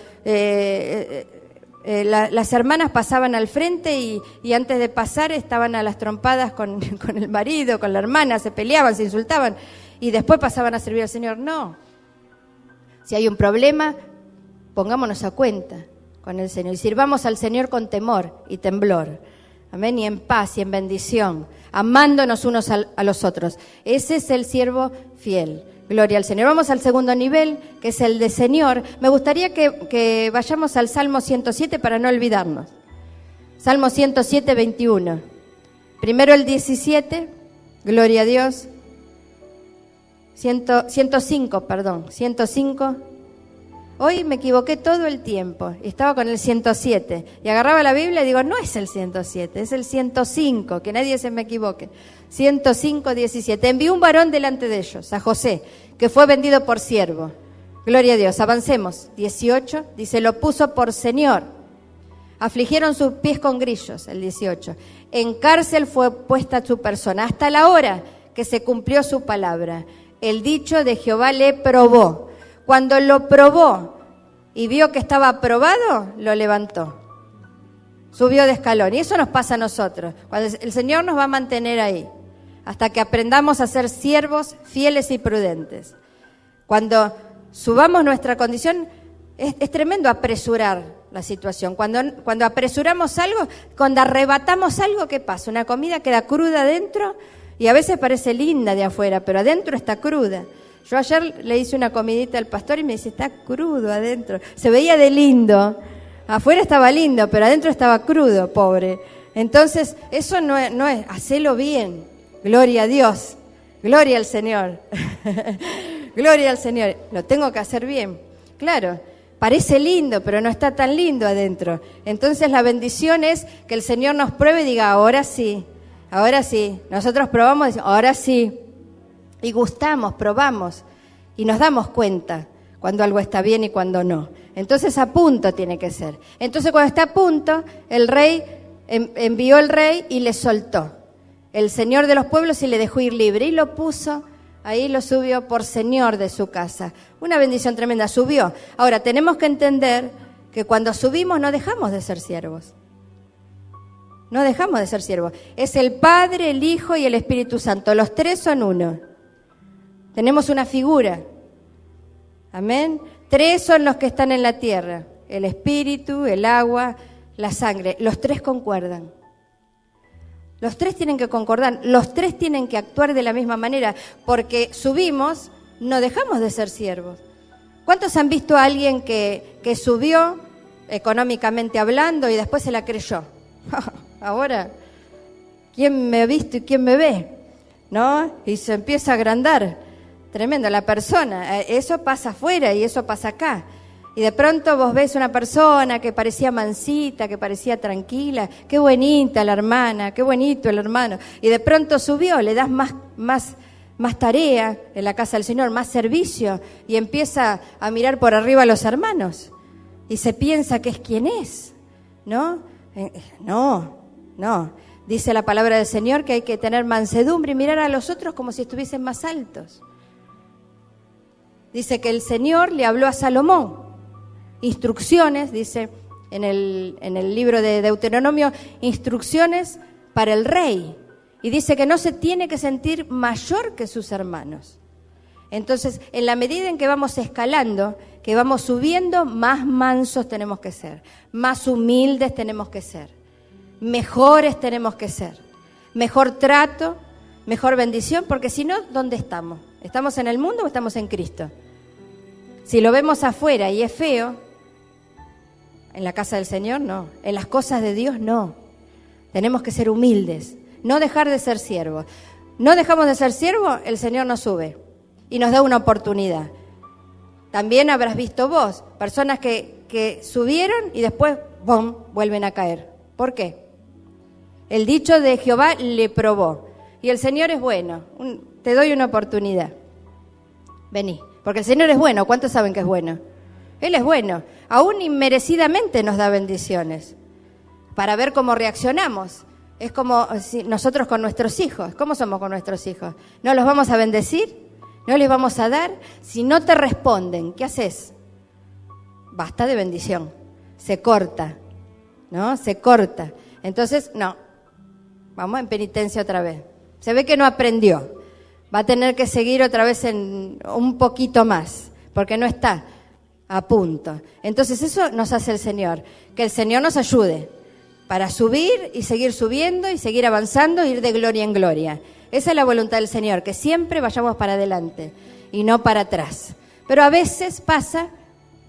las hermanas pasaban al frente y antes de pasar estaban a las trompadas con el marido, con la hermana, se peleaban, se insultaban, y después pasaban a servir al Señor. No. Si hay un problema, pongámonos a cuenta con el Señor y sirvamos al Señor con temor y temblor. Amén, y en paz y en bendición, amándonos unos a los otros. Ese es el siervo fiel. Gloria al Señor. Vamos al segundo nivel, que es el de Señor. Me gustaría que vayamos al Salmo 107 para no olvidarnos. Salmo 107, 21. Primero el 17, gloria a Dios. 105. Hoy me equivoqué todo el tiempo, estaba con el 107 y agarraba la Biblia y digo, no es el 107, es el 105, que nadie se me equivoque. 105, 17. Envió un varón delante de ellos, a José, que fue vendido por siervo. Gloria a Dios, avancemos. 18, dice, lo puso por señor. Afligieron sus pies con grillos, el 18. En cárcel fue puesta su persona, hasta la hora que se cumplió su palabra. El dicho de Jehová le probó. Cuando lo probó y vio que estaba aprobado, lo levantó. Subió de escalón. Y eso nos pasa a nosotros. Cuando el Señor nos va a mantener ahí, hasta que aprendamos a ser siervos fieles y prudentes. Cuando subamos nuestra condición, es tremendo apresurar la situación. Cuando apresuramos algo, cuando arrebatamos algo, ¿qué pasa? Una comida queda cruda adentro y a veces parece linda de afuera, pero adentro está cruda. Yo ayer le hice una comidita al pastor y me dice, está crudo adentro. Se veía de lindo, afuera estaba lindo, pero adentro estaba crudo, pobre. Entonces, eso no es, hacelo bien. Gloria a Dios, gloria al Señor. Gloria al Señor, lo tengo que hacer bien. Claro, parece lindo, pero no está tan lindo adentro. Entonces la bendición es que el Señor nos pruebe y diga, ahora sí. Nosotros probamos y decimos, ahora sí. Y gustamos, probamos y nos damos cuenta cuando algo está bien y cuando no. Entonces a punto tiene que ser. Entonces cuando está a punto, el rey envió el rey y le soltó. El señor de los pueblos y le dejó ir libre y lo puso, ahí lo subió por señor de su casa. Una bendición tremenda, subió. Ahora tenemos que entender que cuando subimos no dejamos de ser siervos. No dejamos de ser siervos. Es el Padre, el Hijo y el Espíritu Santo. Los tres son uno. Tenemos una figura. Amén. Tres son los que están en la tierra. El espíritu, el agua, la sangre. Los tres concuerdan. Los tres tienen que concordar. Los tres tienen que actuar de la misma manera. Porque subimos, no dejamos de ser siervos. ¿Cuántos han visto a alguien que subió económicamente hablando y después se la creyó? Ahora, ¿quién me ha visto y quién me ve? ¿No? Y se empieza a agrandar. Tremendo, la persona, eso pasa afuera y eso pasa acá. Y de pronto vos ves una persona que parecía mansita, que parecía tranquila, qué bonita la hermana, qué bonito el hermano. Y de pronto subió, le das más tarea en la casa del Señor, más servicio, y empieza a mirar por arriba a los hermanos. Y se piensa que es quien es, ¿no? No. Dice la palabra del Señor que hay que tener mansedumbre y mirar a los otros como si estuviesen más altos. Dice que el Señor le habló a Salomón, instrucciones, dice en el libro de Deuteronomio, instrucciones para el rey. Y dice que no se tiene que sentir mayor que sus hermanos. Entonces, en la medida en que vamos escalando, que vamos subiendo, más mansos tenemos que ser, más humildes tenemos que ser, mejores tenemos que ser, mejor trato. mejor bendición, porque si no, ¿dónde estamos? ¿Estamos en el mundo o estamos en Cristo? Si lo vemos afuera y es feo, en la casa del Señor no, en las cosas de Dios no. Tenemos que ser humildes, no dejar de ser siervos. No dejamos de ser siervos, el Señor nos sube y nos da una oportunidad. También habrás visto vos, personas que subieron y después, ¡bum!, vuelven a caer. ¿Por qué? El dicho de Jehová le probó. Y el Señor es bueno, te doy una oportunidad. Vení, porque el Señor es bueno. ¿Cuántos saben que es bueno? Él es bueno. Aún inmerecidamente nos da bendiciones para ver cómo reaccionamos. Es como si nosotros con nuestros hijos. ¿Cómo somos con nuestros hijos? ¿No los vamos a bendecir? ¿No les vamos a dar? Si no te responden, ¿qué haces? Basta de bendición. Se corta, ¿no? Se corta. Entonces, no. Vamos en penitencia otra vez. Se ve que no aprendió. Va a tener que seguir otra vez en un poquito más, porque no está a punto. Entonces eso nos hace el Señor. Que el Señor nos ayude para subir y seguir subiendo y seguir avanzando, ir de gloria en gloria. Esa es la voluntad del Señor, que siempre vayamos para adelante y no para atrás. Pero a veces pasa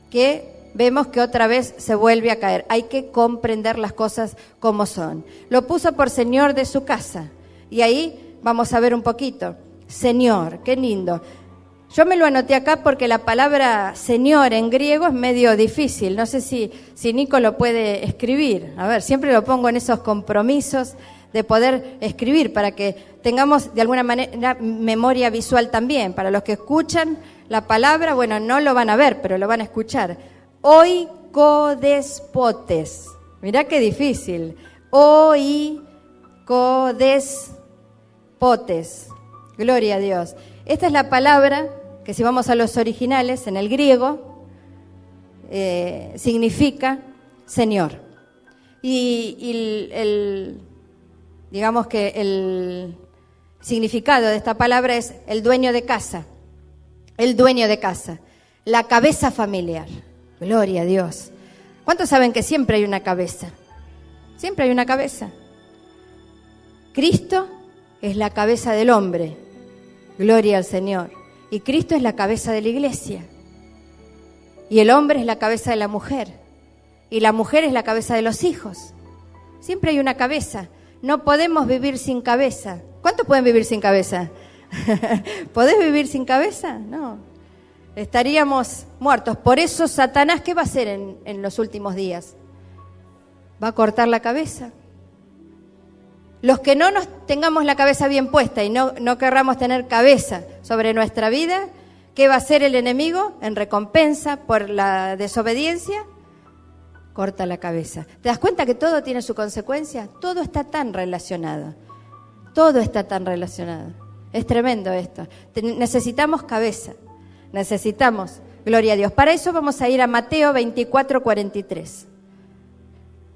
que vemos que otra vez se vuelve a caer. Hay que comprender las cosas como son. Lo puso por Señor de su casa. Y ahí vamos a ver un poquito. Señor, qué lindo. Yo me lo anoté acá porque la palabra Señor en griego es medio difícil. No sé si Nico lo puede escribir. A ver, siempre lo pongo en esos compromisos de poder escribir para que tengamos de alguna manera memoria visual también. Para los que escuchan la palabra, bueno, no lo van a ver, pero lo van a escuchar. Oikodespotes. Mirá qué difícil. Oikodespotes. Gloria a Dios. Esta es la palabra que, si vamos a los originales, en el griego, significa Señor. Digamos que el significado de esta palabra es el dueño de casa. El dueño de casa. La cabeza familiar. Gloria a Dios. ¿Cuántos saben que siempre hay una cabeza? Siempre hay una cabeza. Cristo es la cabeza del hombre. Gloria al Señor. Y Cristo es la cabeza de la iglesia. Y el hombre es la cabeza de la mujer. Y la mujer es la cabeza de los hijos. Siempre hay una cabeza. No podemos vivir sin cabeza. ¿Cuántos pueden vivir sin cabeza? ¿Podés vivir sin cabeza? No. Estaríamos muertos. Por eso Satanás, ¿qué va a hacer en los últimos días? Va a cortar la cabeza. Los que no nos tengamos la cabeza bien puesta y no querramos tener cabeza sobre nuestra vida, ¿qué va a hacer el enemigo en recompensa por la desobediencia? Corta la cabeza. ¿Te das cuenta que todo tiene su consecuencia? Todo está tan relacionado. Todo está tan relacionado. Es tremendo esto. Necesitamos cabeza. Necesitamos, gloria a Dios. Para eso vamos a ir a Mateo 24:43.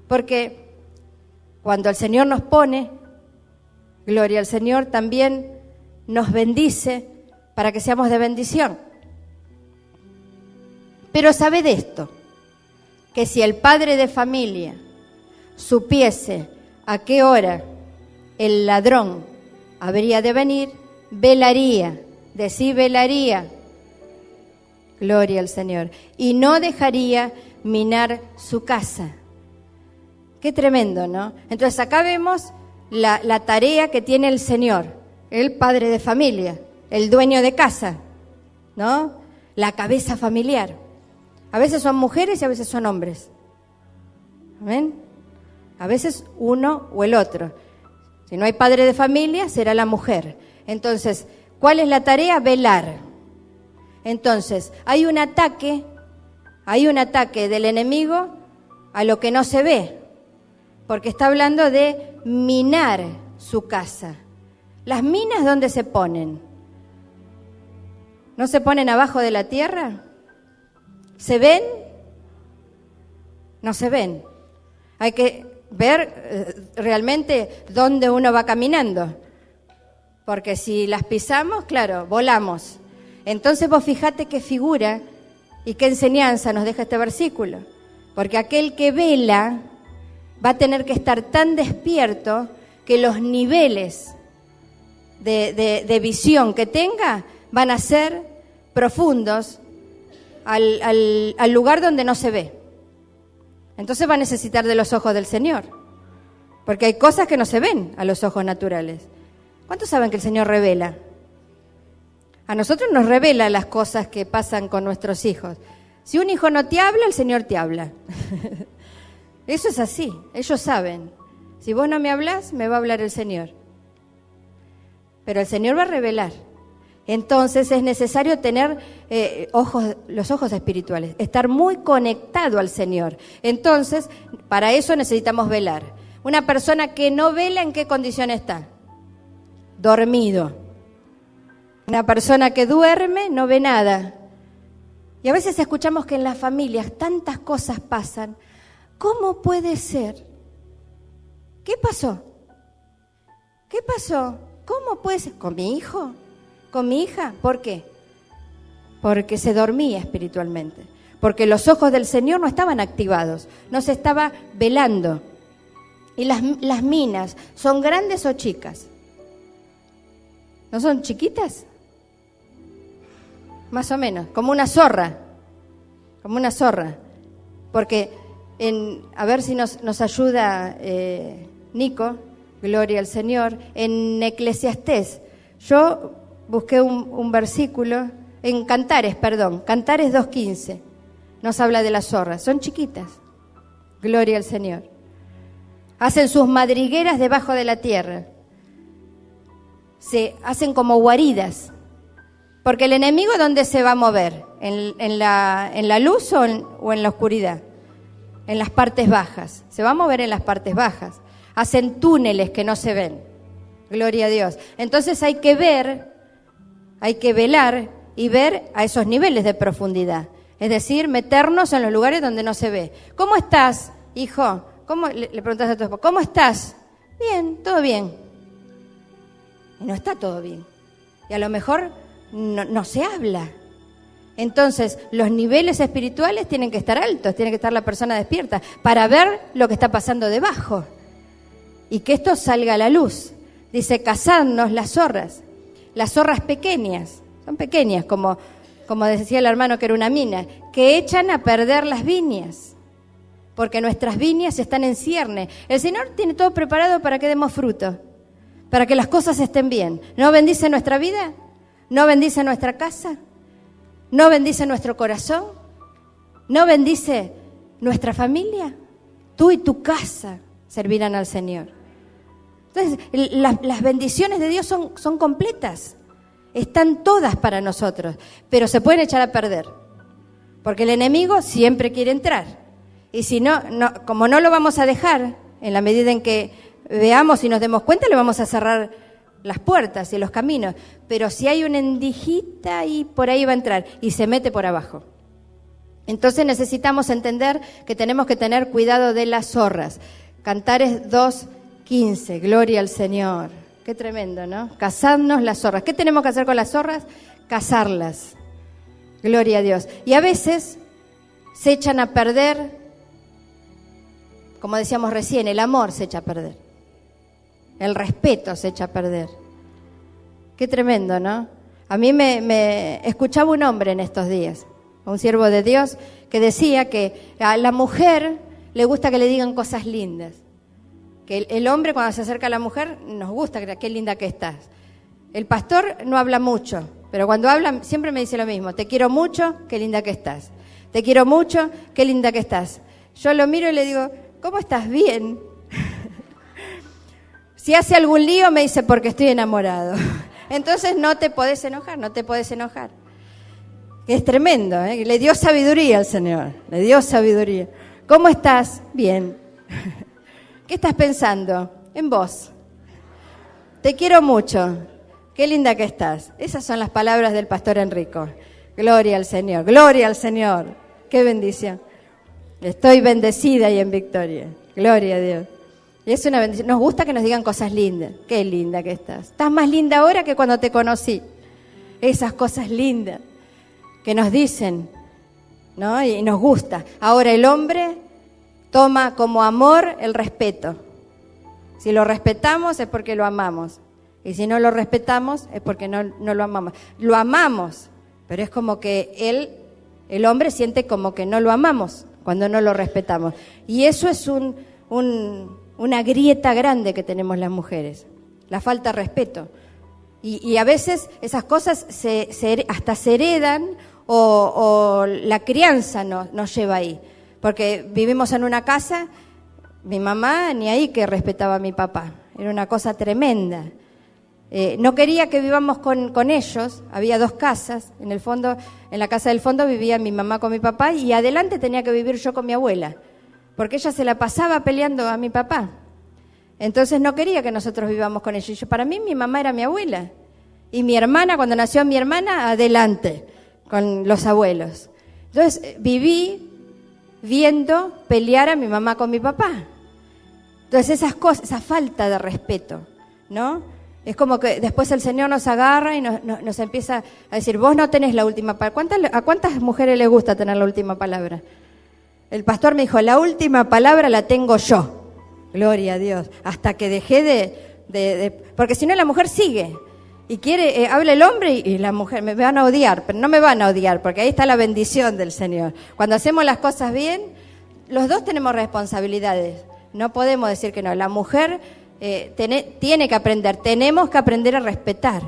Porque cuando el Señor nos pone, gloria al Señor, también nos bendice para que seamos de bendición. Pero sabed esto, que si el padre de familia supiese a qué hora el ladrón habría de venir, velaría, decí velaría, gloria al Señor, y no dejaría minar su casa. Qué tremendo, ¿no? Entonces acá vemos la tarea que tiene el Señor, el padre de familia, el dueño de casa, ¿no? La cabeza familiar. A veces son mujeres y a veces son hombres. ¿Amén? A veces uno o el otro. Si no hay padre de familia, será la mujer. Entonces, ¿cuál es la tarea? Velar. Entonces, hay un ataque del enemigo a lo que no se ve, porque está hablando de minar su casa. ¿Las minas dónde se ponen? ¿No se ponen abajo de la tierra? ¿Se ven? No se ven. Hay que ver realmente dónde uno va caminando, porque si las pisamos, claro, volamos. Entonces vos fijate qué figura y qué enseñanza nos deja este versículo, porque aquel que vela va a tener que estar tan despierto que los niveles de visión que tenga van a ser profundos al lugar donde no se ve. Entonces va a necesitar de los ojos del Señor, porque hay cosas que no se ven a los ojos naturales. ¿Cuántos saben que el Señor revela? A nosotros nos revela las cosas que pasan con nuestros hijos. Si un hijo no te habla, el Señor te habla. Eso es así, ellos saben. Si vos no me hablás, me va a hablar el Señor. Pero el Señor va a revelar. Entonces es necesario tener los ojos espirituales, estar muy conectado al Señor. Entonces, para eso necesitamos velar. Una persona que no vela, ¿en qué condición está? Dormido. Una persona que duerme no ve nada. Y a veces escuchamos que en las familias tantas cosas pasan. ¿Cómo puede ser? ¿Qué pasó? ¿Qué pasó? ¿Cómo puede ser? ¿Con mi hijo? ¿Con mi hija? ¿Por qué? Porque se dormía espiritualmente. Porque los ojos del Señor no estaban activados, no se estaba velando. Y las minas, ¿son grandes o chicas? ¿No son chiquitas? Más o menos, como una zorra. Como una zorra. Porque, a ver si nos ayuda Nico, gloria al Señor, en Eclesiastés. Yo busqué un versículo, en Cantares 2:15. Nos habla de las zorras, son chiquitas. Gloria al Señor. Hacen sus madrigueras debajo de la tierra. Se hacen como guaridas. Porque el enemigo, ¿dónde se va a mover? ¿En la luz o en la oscuridad? En las partes bajas. Se va a mover en las partes bajas. Hacen túneles que no se ven. Gloria a Dios. Entonces hay que ver, hay que velar y ver a esos niveles de profundidad. Es decir, meternos en los lugares donde no se ve. ¿Cómo estás, hijo? Le preguntas a tu esposo, ¿cómo estás? Bien, todo bien. Y no está todo bien. Y a lo mejor no se habla. Entonces, los niveles espirituales tienen que estar altos, tiene que estar la persona despierta para ver lo que está pasando debajo y que esto salga a la luz. Dice, cazadnos las zorras pequeñas, son pequeñas, como decía el hermano que era una mina, que echan a perder las viñas, porque nuestras viñas están en cierne. El Señor tiene todo preparado para que demos fruto, para que las cosas estén bien. ¿No bendice nuestra vida? ¿No bendice nuestra casa? ¿No bendice nuestro corazón? ¿No bendice nuestra familia? Tú y tu casa servirán al Señor. Entonces, las bendiciones de Dios son completas. Están todas para nosotros, pero se pueden echar a perder. Porque el enemigo siempre quiere entrar. Y si no, como no lo vamos a dejar, en la medida en que veamos y nos demos cuenta, le vamos a cerrar las puertas y los caminos. Pero si hay una endijita y por ahí va a entrar y se mete por abajo. Entonces necesitamos entender que tenemos que tener cuidado de las zorras. Cantares 2:15, gloria al Señor. Qué tremendo, ¿no? Cazadnos las zorras. ¿Qué tenemos que hacer con las zorras? Cazarlas. Gloria a Dios. Y a veces se echan a perder, como decíamos recién, el amor se echa a perder. El respeto se echa a perder. Qué tremendo, ¿no? A mí me escuchaba un hombre en estos días, un siervo de Dios, que decía que a la mujer le gusta que le digan cosas lindas. Que el hombre cuando se acerca a la mujer nos gusta, qué linda que estás. El pastor no habla mucho, pero cuando habla siempre me dice lo mismo. Te quiero mucho, qué linda que estás. Te quiero mucho, qué linda que estás. Yo lo miro y le digo, ¿cómo estás? Bien. Si hace algún lío me dice, porque estoy enamorado. Entonces no te podés enojar. Es tremendo, ¿eh? Le dio sabiduría al Señor, le dio sabiduría. ¿Cómo estás? Bien. ¿Qué estás pensando? En vos. Te quiero mucho. Qué linda que estás. Esas son las palabras del pastor Enrico. Gloria al Señor, gloria al Señor. Qué bendición. Estoy bendecida y en victoria. Gloria a Dios. Y es una bendición. Nos gusta que nos digan cosas lindas. Qué linda que estás. Estás más linda ahora que cuando te conocí. Esas cosas lindas que nos dicen, ¿no? Y nos gusta. Ahora el hombre toma como amor el respeto. Si lo respetamos es porque lo amamos. Y si no lo respetamos es porque no lo amamos. Lo amamos, pero es como que el hombre siente como que no lo amamos cuando no lo respetamos. Y eso es una grieta grande que tenemos las mujeres, la falta de respeto. Y a veces esas cosas hasta se heredan o la crianza nos lleva ahí. Porque vivimos en una casa, mi mamá ni ahí que respetaba a mi papá, era una cosa tremenda. No quería que vivamos con ellos, había 2 casas, en el fondo, en la casa del fondo vivía mi mamá con mi papá y adelante tenía que vivir yo con mi abuela, porque ella se la pasaba peleando a mi papá. Entonces no quería que nosotros vivamos con ellos. Para mí mi mamá era mi abuela y mi hermana, cuando nació mi hermana, adelante con los abuelos. Entonces viví viendo pelear a mi mamá con mi papá. Entonces esas cosas, esa falta de respeto, ¿no? Es como que después el Señor nos agarra y nos empieza a decir, vos no tenés la última palabra. ¿A cuántas mujeres les gusta tener la última palabra? El pastor me dijo, la última palabra la tengo yo. Gloria a Dios. Hasta que dejé de porque si no la mujer sigue. Y quiere, habla el hombre y la mujer, me van a odiar, pero no me van a odiar, porque ahí está la bendición del Señor. Cuando hacemos las cosas bien, los dos tenemos responsabilidades. No podemos decir que no. La mujer tiene que aprender, tenemos que aprender a respetar.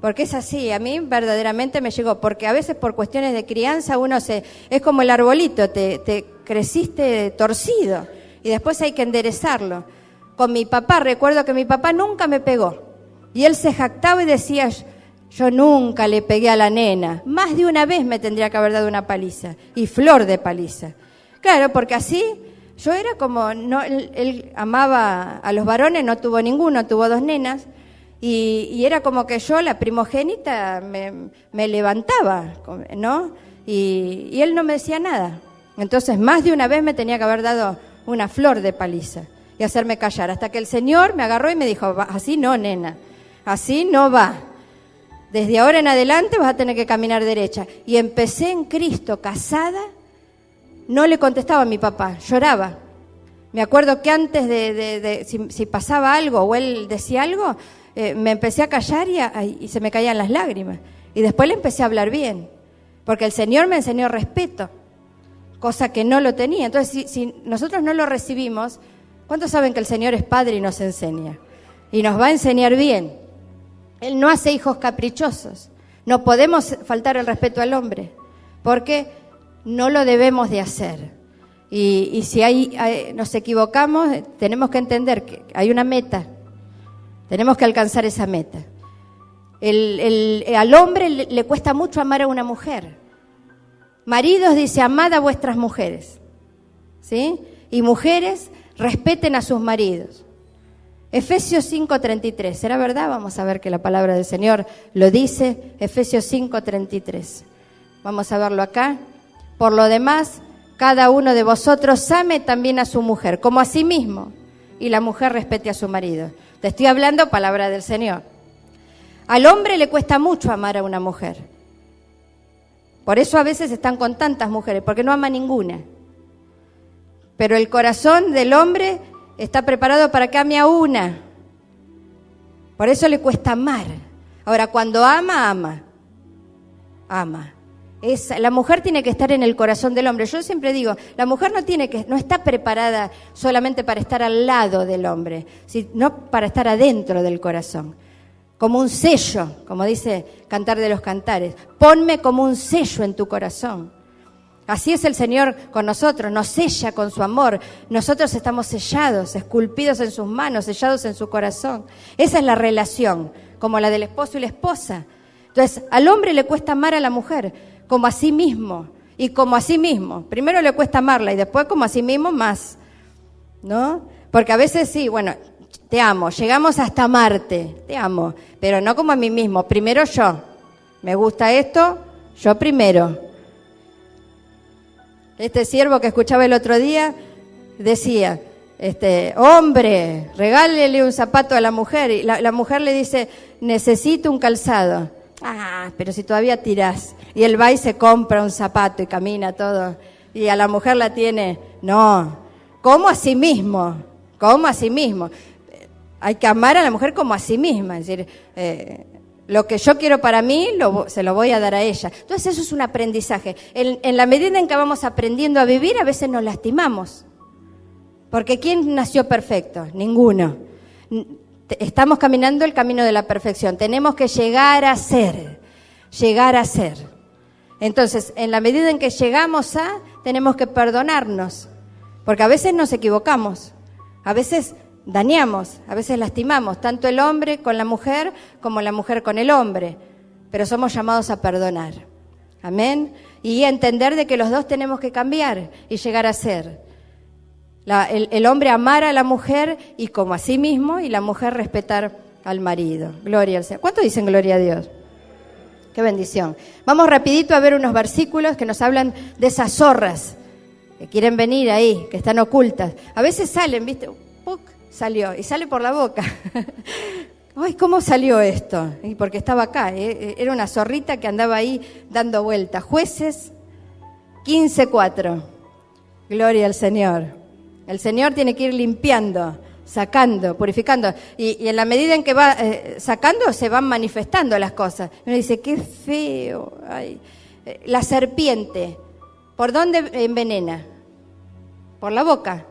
Porque es así, a mí verdaderamente me llegó, porque a veces por cuestiones de crianza es como el arbolito, te creciste torcido y después hay que enderezarlo. Con mi papá, recuerdo que mi papá nunca me pegó. Y él se jactaba y decía, yo nunca le pegué a la nena. Más de una vez me tendría que haber dado una paliza. Y flor de paliza. Claro, porque así yo era como, él amaba a los varones, no tuvo ninguno, tuvo 2 nenas. Y era como que yo, la primogénita, me levantaba, ¿no? Y él no me decía nada. Entonces más de una vez me tenía que haber dado una flor de paliza y hacerme callar. Hasta que el Señor me agarró y me dijo, así no, nena. Así no va. Desde ahora en adelante vas a tener que caminar derecha. Y empecé en Cristo, casada, no le contestaba a mi papá, lloraba. Me acuerdo que antes si pasaba algo o él decía algo, me empecé a callar y se me caían las lágrimas. Y después le empecé a hablar bien, porque el Señor me enseñó respeto, cosa que no lo tenía. Entonces, si nosotros no lo recibimos, ¿cuántos saben que el Señor es Padre y nos enseña? Y nos va a enseñar bien. Él no hace hijos caprichosos. No podemos faltar el respeto al hombre, porque no lo debemos de hacer. Y si nos equivocamos, tenemos que entender que hay una meta. Tenemos que alcanzar esa meta. Al hombre le cuesta mucho amar a una mujer. Maridos, dice, amad a vuestras mujeres. ¿Sí? Y mujeres, respeten a sus maridos. Efesios 5:33, ¿será verdad? Vamos a ver que la palabra del Señor lo dice, Efesios 5:33. Vamos a verlo acá. Por lo demás, cada uno de vosotros ame también a su mujer, como a sí mismo, y la mujer respete a su marido. Te estoy hablando palabra del Señor. Al hombre le cuesta mucho amar a una mujer. Por eso a veces están con tantas mujeres, porque no ama ninguna. Pero el corazón del hombre está preparado para que ame a una. Por eso le cuesta amar. Ahora, cuando ama. La mujer tiene que estar en el corazón del hombre. Yo siempre digo, la mujer no está preparada solamente para estar al lado del hombre, sino para estar adentro del corazón. Como un sello, como dice Cantar de los Cantares. Ponme como un sello en tu corazón. Así es el Señor con nosotros, nos sella con su amor. Nosotros estamos sellados, esculpidos en sus manos, sellados en su corazón. Esa es la relación, como la del esposo y la esposa. Entonces, al hombre le cuesta amar a la mujer como a sí mismo y como a sí mismo. Primero le cuesta amarla y después como a sí mismo más, ¿no? Porque a veces sí, bueno, te amo, llegamos hasta amarte, te amo, pero no como a mí mismo. Primero yo, me gusta esto, yo primero. Este siervo que escuchaba el otro día decía, hombre, regálele un zapato a la mujer. Y la mujer le dice, necesito un calzado. Pero si todavía tirás. Y él va y se compra un zapato y camina todo. Y a la mujer la tiene, no, como a sí mismo. Hay que amar a la mujer como a sí misma, es decir, lo que yo quiero para mí se lo voy a dar a ella. Entonces eso es un aprendizaje. En la medida en que vamos aprendiendo a vivir, a veces nos lastimamos. Porque ¿quién nació perfecto? Ninguno. Estamos caminando el camino de la perfección. Tenemos que llegar a ser. Entonces, en la medida en que llegamos tenemos que perdonarnos. Porque a veces nos equivocamos. A veces dañamos, a veces lastimamos, tanto el hombre con la mujer como la mujer con el hombre, pero somos llamados a perdonar, amén, y a entender de que los dos tenemos que cambiar y llegar a ser. El hombre amar a la mujer y como a sí mismo, y la mujer respetar al marido. Gloria al Señor. ¿Cuánto dicen gloria a Dios? Qué bendición. Vamos rapidito a ver unos versículos que nos hablan de esas zorras que quieren venir ahí, que están ocultas. A veces salen, ¿viste? ¡Puc! Salió, y sale por la boca. Ay, ¿cómo salió esto? Y porque estaba acá, era una zorrita que andaba ahí dando vueltas. Jueces 15:4. Gloria al Señor. El Señor tiene que ir limpiando, sacando, purificando. Y en la medida en que va sacando, se van manifestando las cosas. Uno dice, qué feo. Ay. La serpiente, ¿por dónde envenena? Por la boca.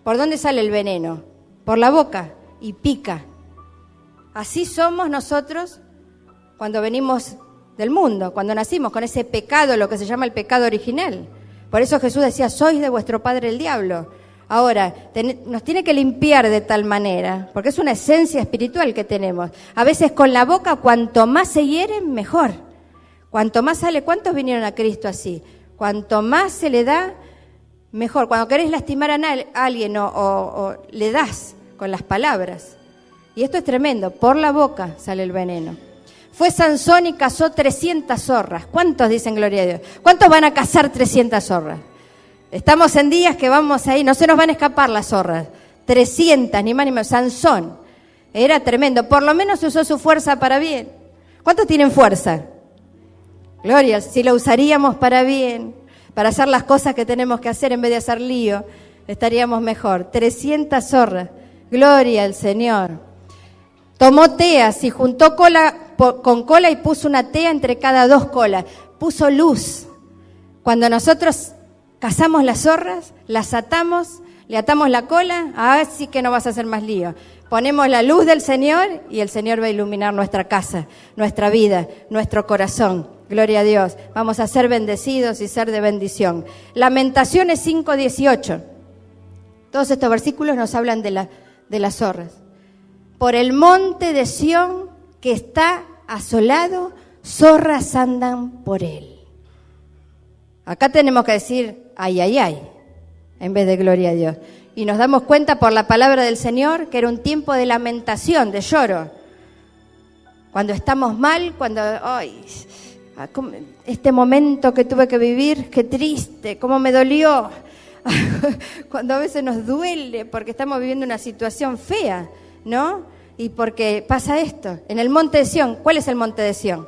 ¿Por dónde sale el veneno? Por la boca, y pica. Así somos nosotros cuando venimos del mundo, cuando nacimos con ese pecado, lo que se llama el pecado original. Por eso Jesús decía, sois de vuestro padre el diablo. Ahora, nos tiene que limpiar de tal manera, porque es una esencia espiritual que tenemos. A veces con la boca, cuanto más se hieren, mejor. Cuanto más sale, ¿cuántos vinieron a Cristo así? Cuanto más se le da, mejor. Cuando querés lastimar a alguien o le das con las palabras. Y esto es tremendo, por la boca sale el veneno. Fue Sansón y cazó 300 zorras. ¿Cuántos dicen gloria a Dios? ¿Cuántos van a cazar 300 zorras? Estamos en días que vamos ahí, no se nos van a escapar las zorras. 300, ni más ni menos. Sansón, era tremendo, por lo menos usó su fuerza para bien. ¿Cuántos tienen fuerza? Gloria, si lo usaríamos para bien, para hacer las cosas que tenemos que hacer en vez de hacer lío, estaríamos mejor. 300 zorras. Gloria al Señor. Tomó teas y juntó cola con cola y puso una tea entre cada dos colas. Puso luz. Cuando nosotros cazamos las zorras, las atamos, le atamos la cola, así que no vas a hacer más lío. Ponemos la luz del Señor y el Señor va a iluminar nuestra casa, nuestra vida, nuestro corazón. Gloria a Dios. Vamos a ser bendecidos y ser de bendición. Lamentaciones 5:18. Todos estos versículos nos hablan de las zorras. Por el monte de Sión que está asolado, zorras andan por él. Acá tenemos que decir, ay, ay, ay, en vez de gloria a Dios. Y nos damos cuenta por la palabra del Señor que era un tiempo de lamentación, de lloro. Cuando estamos mal, cuando, ay, este momento que tuve que vivir, qué triste, cómo me dolió. Cuando a veces nos duele porque estamos viviendo una situación fea, ¿no? Y porque pasa esto. En el monte de Sión, ¿cuál es el monte de Sión?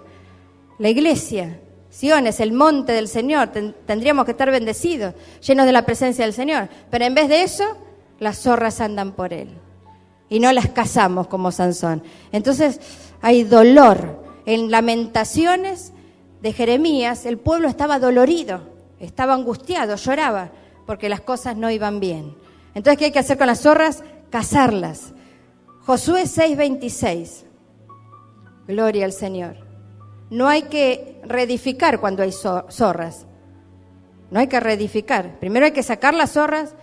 La iglesia. Sión es el monte del Señor. Tendríamos que estar bendecidos, llenos de la presencia del Señor. Pero en vez de eso, las zorras andan por él. Y no las cazamos como Sansón. Entonces hay dolor. En Lamentaciones de Jeremías, el pueblo estaba dolorido, estaba angustiado, lloraba, porque las cosas no iban bien. Entonces, ¿qué hay que hacer con las zorras? Cazarlas. Josué 6:26. Gloria al Señor. No hay que reedificar cuando hay zorras. No hay que reedificar. Primero hay que sacar las zorras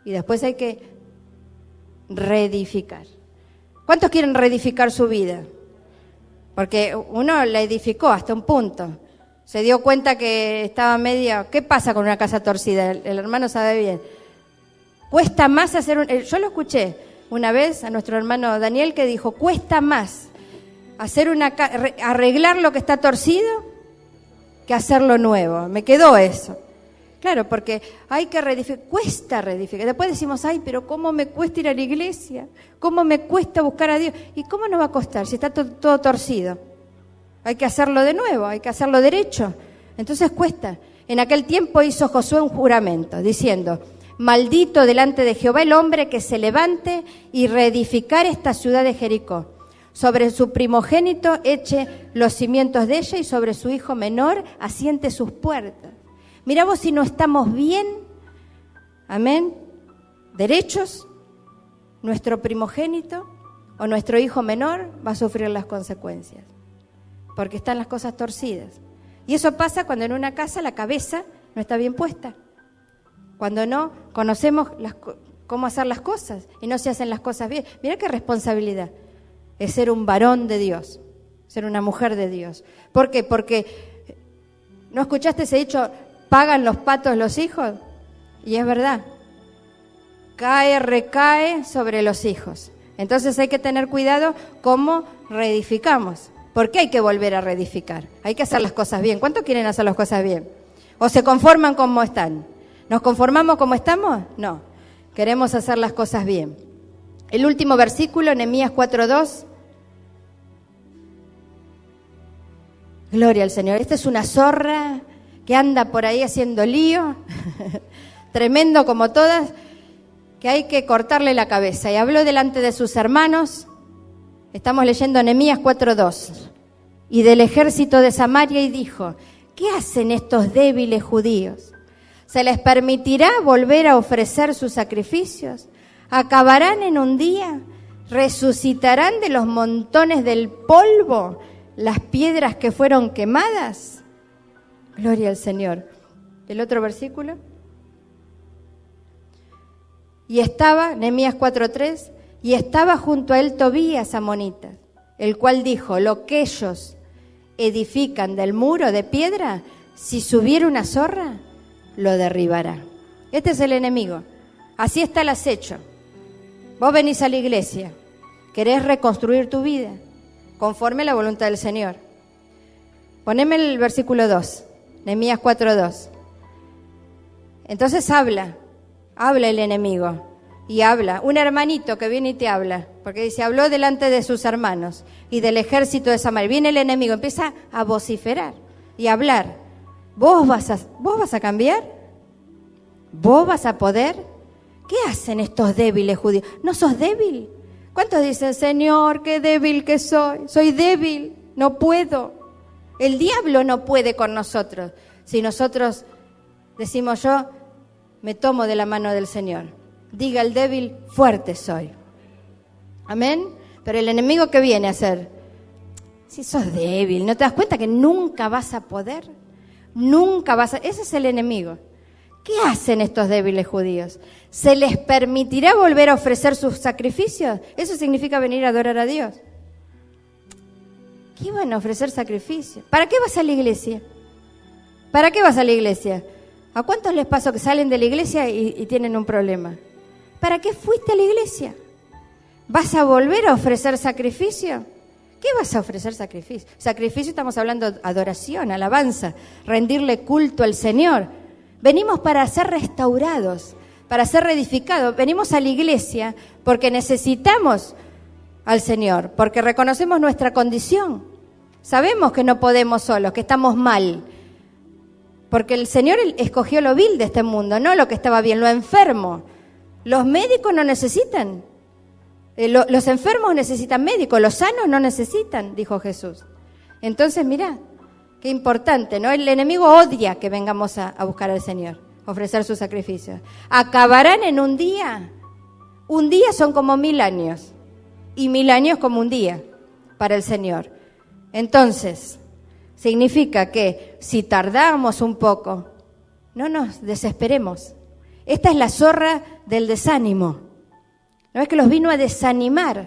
y después hay que reedificar. ¿Cuántos quieren reedificar su vida? Porque uno la edificó hasta un punto. Se dio cuenta que estaba media... ¿Qué pasa con una casa torcida? El hermano sabe bien. Cuesta más hacer... Yo lo escuché una vez a nuestro hermano Daniel que dijo, cuesta más hacer arreglar lo que está torcido que hacerlo nuevo. Me quedó eso. Claro, porque hay que reedificar, cuesta reedificar. Después decimos, ay, pero ¿cómo me cuesta ir a la iglesia? ¿Cómo me cuesta buscar a Dios? ¿Y cómo no va a costar si está todo torcido? Hay que hacerlo de nuevo, hay que hacerlo derecho. Entonces cuesta. En aquel tiempo hizo Josué un juramento, diciendo, Maldito delante de Jehová el hombre que se levante y reedificar esta ciudad de Jericó. Sobre su primogénito eche los cimientos de ella y sobre su hijo menor asiente sus puertas. Mirá vos si no estamos bien, amén, derechos, nuestro primogénito o nuestro hijo menor va a sufrir las consecuencias, porque están las cosas torcidas. Y eso pasa cuando en una casa la cabeza no está bien puesta, cuando no conocemos cómo hacer las cosas y no se hacen las cosas bien. Mirá qué responsabilidad es ser un varón de Dios, ser una mujer de Dios. ¿Por qué? Porque, ¿no escuchaste ese dicho, pagan los patos los hijos? Y es verdad, recae sobre los hijos. Entonces hay que tener cuidado cómo reedificamos. ¿Por qué hay que volver a reedificar? Hay que hacer las cosas bien. ¿Cuántos quieren hacer las cosas bien? ¿O se conforman como están? ¿Nos conformamos como estamos? No, queremos hacer las cosas bien. El último versículo, Nehemías 4:2. Gloria al Señor. Esta es una zorra que anda por ahí haciendo lío, tremendo como todas, que hay que cortarle la cabeza. Y habló delante de sus hermanos, estamos leyendo Nehemías 4:2, y del ejército de Samaria, y dijo: ¿qué hacen estos débiles judíos? ¿Se les permitirá volver a ofrecer sus sacrificios? ¿Acabarán en un día? ¿Resucitarán de los montones del polvo las piedras que fueron quemadas? Gloria al Señor. El otro versículo. Y estaba, Nehemías 4:3, y estaba junto a él Tobías amonita, el cual dijo: lo que ellos edifican del muro de piedra, si subiera una zorra, lo derribará. Este es el enemigo. Así está el acecho. Vos venís a la iglesia, querés reconstruir tu vida conforme a la voluntad del Señor. Poneme el versículo 2, Nehemías 4:2. Entonces habla el enemigo, y habla, un hermanito que viene y te habla, porque dice, habló delante de sus hermanos y del ejército de Samaria. Viene el enemigo, empieza a vociferar y a hablar. ¿Vos vas a cambiar? ¿Vos vas a poder? ¿Qué hacen estos débiles judíos? ¿No sos débil? ¿Cuántos dicen, Señor, qué débil que soy? Soy débil, no puedo. El diablo no puede con nosotros. Si nosotros decimos, yo me tomo de la mano del Señor. Diga el débil, fuerte soy. Amén. Pero el enemigo, ¿qué viene a hacer? Si sos débil, ¿no te das cuenta que nunca vas a poder? Nunca vas a... Ese es el enemigo. ¿Qué hacen estos débiles judíos? ¿Se les permitirá volver a ofrecer sus sacrificios? Eso significa venir a adorar a Dios. ¿Qué van a ofrecer sacrificios? ¿Para qué vas a la iglesia? ¿Para qué vas a la iglesia? ¿A cuántos les pasó que salen de la iglesia y tienen un problema? ¿Para qué fuiste a la iglesia? ¿Vas a volver a ofrecer sacrificio? ¿Qué vas a ofrecer sacrificio? Sacrificio, estamos hablando de adoración, alabanza, rendirle culto al Señor. Venimos para ser restaurados, para ser reedificados. Venimos a la iglesia porque necesitamos al Señor, porque reconocemos nuestra condición. Sabemos que no podemos solos, que estamos mal. Porque el Señor escogió lo vil de este mundo, no lo que estaba bien, lo enfermo. Los médicos no necesitan. Los enfermos necesitan médicos, los sanos no necesitan, dijo Jesús. Entonces, mirá, qué importante, ¿no? El enemigo odia que vengamos a buscar al Señor, ofrecer sus sacrificios. Acabarán en un día. Un día son como 1000 años, y 1000 años como un día para el Señor. Entonces, significa que si tardamos un poco, no nos desesperemos. Esta es la zorra del desánimo. ¿No es que los vino a desanimar?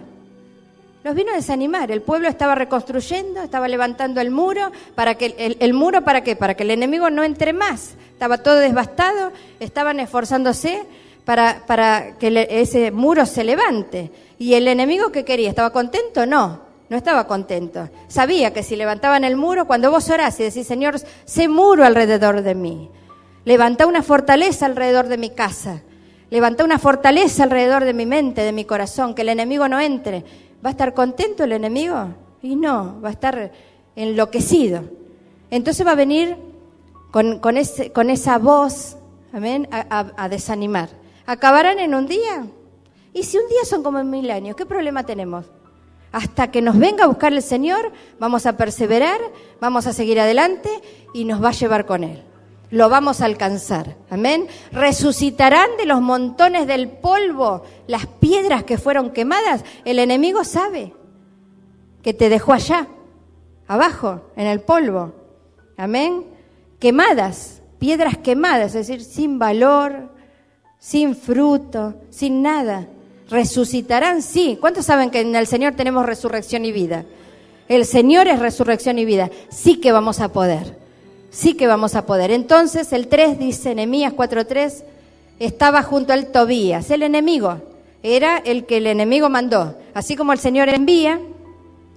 Los vino a desanimar. El pueblo estaba reconstruyendo, estaba levantando el muro. ¿Para que el muro para qué? Para que el enemigo no entre más. Estaba todo devastado, estaban esforzándose para que ese muro se levante. ¿Y el enemigo qué quería? ¿Estaba contento? No estaba contento. Sabía que si levantaban el muro, cuando vos orás y decís, Señor, sé muro alrededor de mí. Levantá una fortaleza alrededor de mi casa. Levantá una fortaleza alrededor de mi mente, de mi corazón, que el enemigo no entre. ¿Va a estar contento el enemigo? Y no, va a estar enloquecido. Entonces va a venir con esa voz, amén, a desanimar. ¿Acabarán en un día? Y si un día son como 1000 años, ¿qué problema tenemos? Hasta que nos venga a buscar el Señor, vamos a perseverar, vamos a seguir adelante y nos va a llevar con Él. Lo vamos a alcanzar, amén. Resucitarán de los montones del polvo las piedras que fueron quemadas. El enemigo sabe que te dejó allá, abajo, en el polvo, amén. Quemadas, piedras quemadas, es decir, sin valor, sin fruto, sin nada. ¿Resucitarán? Sí. ¿Cuántos saben que en el Señor tenemos resurrección y vida? El Señor es resurrección y vida. Sí que vamos a poder. Sí que vamos a poder. Entonces el 3 dice, Nehemías 4:3, estaba junto al Tobías. El enemigo era el que el enemigo mandó. Así como el Señor envía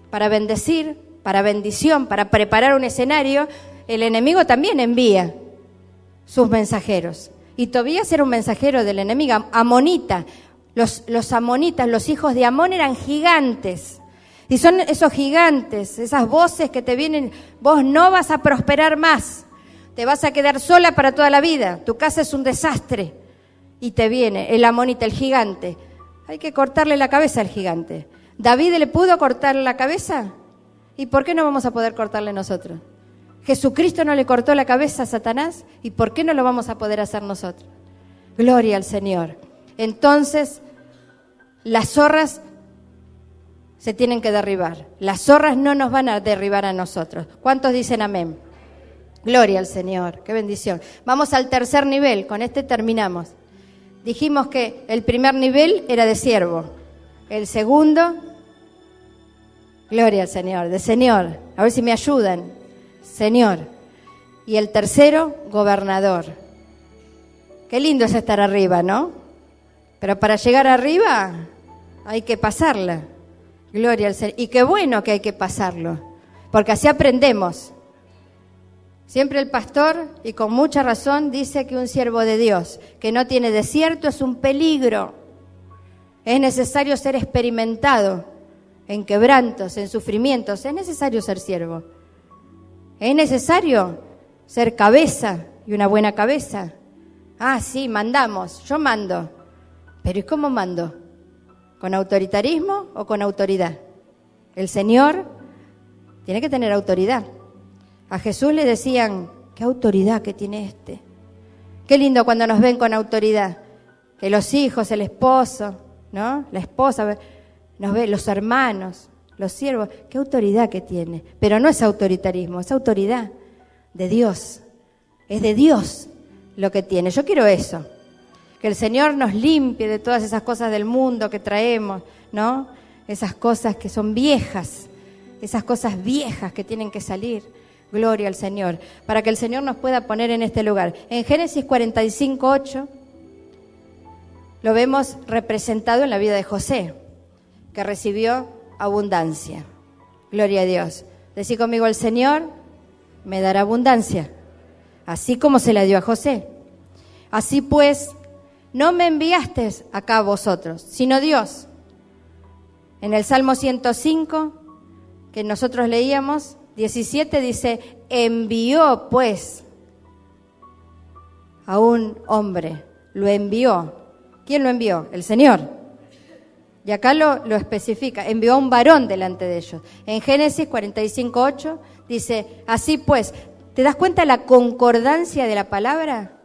para bendecir, para bendición, para preparar un escenario, el enemigo también envía sus mensajeros. Y Tobías era un mensajero del enemigo, amonita. Los amonitas, los hijos de Amón eran gigantes. Y son esos gigantes, esas voces que te vienen, vos no vas a prosperar más, te vas a quedar sola para toda la vida, tu casa es un desastre. Y te viene el amonita, el gigante. Hay que cortarle la cabeza al gigante. ¿David le pudo cortar la cabeza? ¿Y por qué no vamos a poder cortarle nosotros? ¿Jesucristo no le cortó la cabeza a Satanás? ¿Y por qué no lo vamos a poder hacer nosotros? Gloria al Señor. Entonces, las zorras se tienen que derribar. Las zorras no nos van a derribar a nosotros. ¿Cuántos dicen amén? Gloria al Señor, qué bendición. Vamos al tercer nivel, con este terminamos. Dijimos que el primer nivel era de siervo. El segundo, gloria al Señor, de Señor. A ver si me ayudan. Señor. Y el tercero, gobernador. Qué lindo es estar arriba, ¿no? Pero para llegar arriba hay que pasarla. Gloria al Señor. Y qué bueno que hay que pasarlo, porque así aprendemos. Siempre el pastor, y con mucha razón, dice que un siervo de Dios que no tiene desierto es un peligro. Es necesario ser experimentado en quebrantos, en sufrimientos. Es necesario ser siervo. Es necesario ser cabeza y una buena cabeza. Ah, sí, mandamos, yo mando. Pero ¿y cómo mando? ¿Con autoritarismo o con autoridad? El Señor tiene que tener autoridad. A Jesús le decían, qué autoridad que tiene este. Qué lindo cuando nos ven con autoridad. Que los hijos, el esposo, ¿no? La esposa, nos ve, los hermanos, los siervos, qué autoridad que tiene. Pero no es autoritarismo, es autoridad de Dios. Es de Dios lo que tiene. Yo quiero eso. Que el Señor nos limpie de todas esas cosas del mundo que traemos, ¿no? Esas cosas que son viejas, esas cosas viejas que tienen que salir. Gloria al Señor, para que el Señor nos pueda poner en este lugar. En Génesis 45:8 lo vemos representado en la vida de José, que recibió abundancia. Gloria a Dios. Decí conmigo, el Señor me dará abundancia, así como se la dio a José. Así pues, no me enviasteis acá a vosotros, sino Dios. En el Salmo 105, que nosotros leíamos, 17 dice, envió pues a un hombre, lo envió. ¿Quién lo envió? El Señor. Y acá lo especifica, envió a un varón delante de ellos. En Génesis 45:8 dice, así pues, ¿te das cuenta la concordancia de la palabra?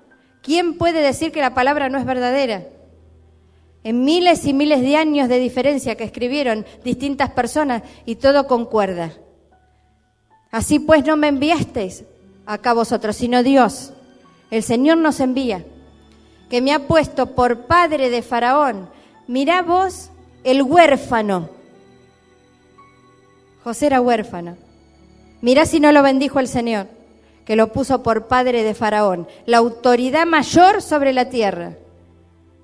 ¿Quién puede decir que la palabra no es verdadera? En miles y miles de años de diferencia que escribieron distintas personas y todo concuerda. Así pues no me enviasteis acá vosotros, sino Dios. El Señor nos envía, que me ha puesto por padre de Faraón. Mirá vos el huérfano. José era huérfano. Mirá si no lo bendijo el Señor, que lo puso por padre de Faraón, la autoridad mayor sobre la tierra.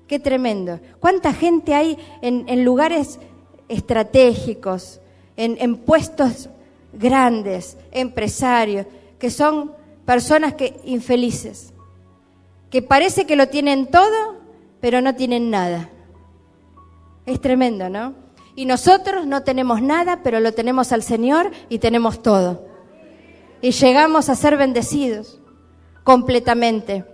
Qué tremendo. ¿Cuánta gente hay en lugares estratégicos, en puestos grandes, empresarios, que son personas infelices, que parece que lo tienen todo, pero no tienen nada? Es tremendo, ¿no? Y nosotros no tenemos nada, pero lo tenemos al Señor y tenemos todo. Y llegamos a ser bendecidos completamente.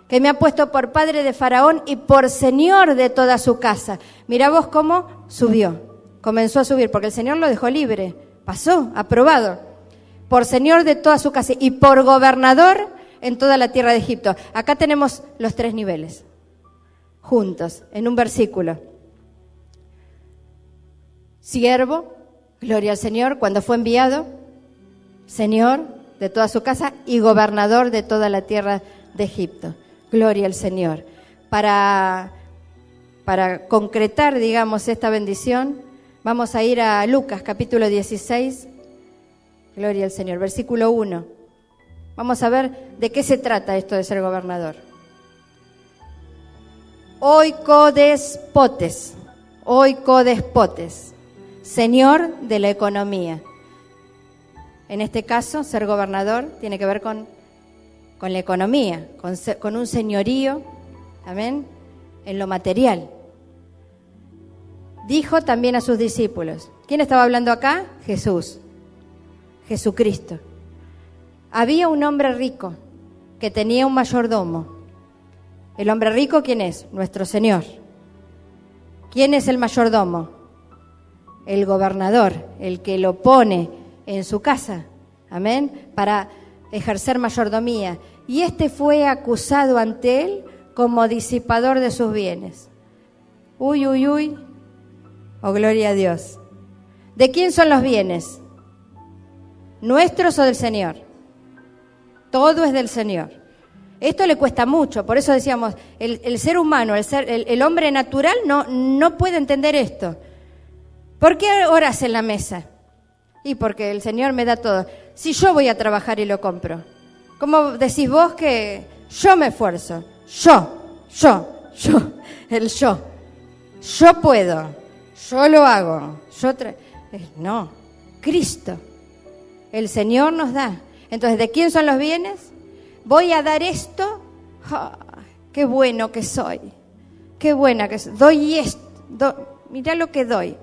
que me ha puesto por padre de Faraón y por señor de toda su casa. Mirá vos cómo subió, comenzó a subir, porque el Señor lo dejó libre, pasó, aprobado, por señor de toda su casa y por gobernador en toda la tierra de Egipto. Acá tenemos los 3 niveles, juntos, en un versículo. Siervo, gloria al Señor, cuando fue enviado, señor de toda su casa y gobernador de toda la tierra de Egipto. Gloria al Señor. Para concretar, digamos, esta bendición, vamos a ir a Lucas, capítulo 16. Gloria al Señor. Versículo 1. Vamos a ver de qué se trata esto de ser gobernador. Oikodespotes, señor de la economía. En este caso, ser gobernador tiene que ver con la economía, con un señorío, amén, en lo material. Dijo también a sus discípulos. ¿Quién estaba hablando acá? Jesús, Jesucristo. Había un hombre rico que tenía un mayordomo. ¿El hombre rico quién es? Nuestro Señor. ¿Quién es el mayordomo? El gobernador, el que lo pone en su casa, amén, para ejercer mayordomía. Y este fue acusado ante él como disipador de sus bienes. Uy, uy, uy. Oh, gloria a Dios. ¿De quién son los bienes? ¿Nuestros o del Señor? Todo es del Señor. Esto le cuesta mucho, por eso decíamos, el ser humano, el hombre natural no puede entender esto. ¿Por qué oras en la mesa? Y porque el Señor me da todo. Si yo voy a trabajar y lo compro, ¿cómo decís vos que yo me esfuerzo? Yo puedo, yo lo hago. No, Cristo, el Señor nos da. Entonces, ¿de quién son los bienes? Voy a dar esto. Oh, qué bueno que soy. Qué buena que soy. Doy esto. Mirá lo que doy.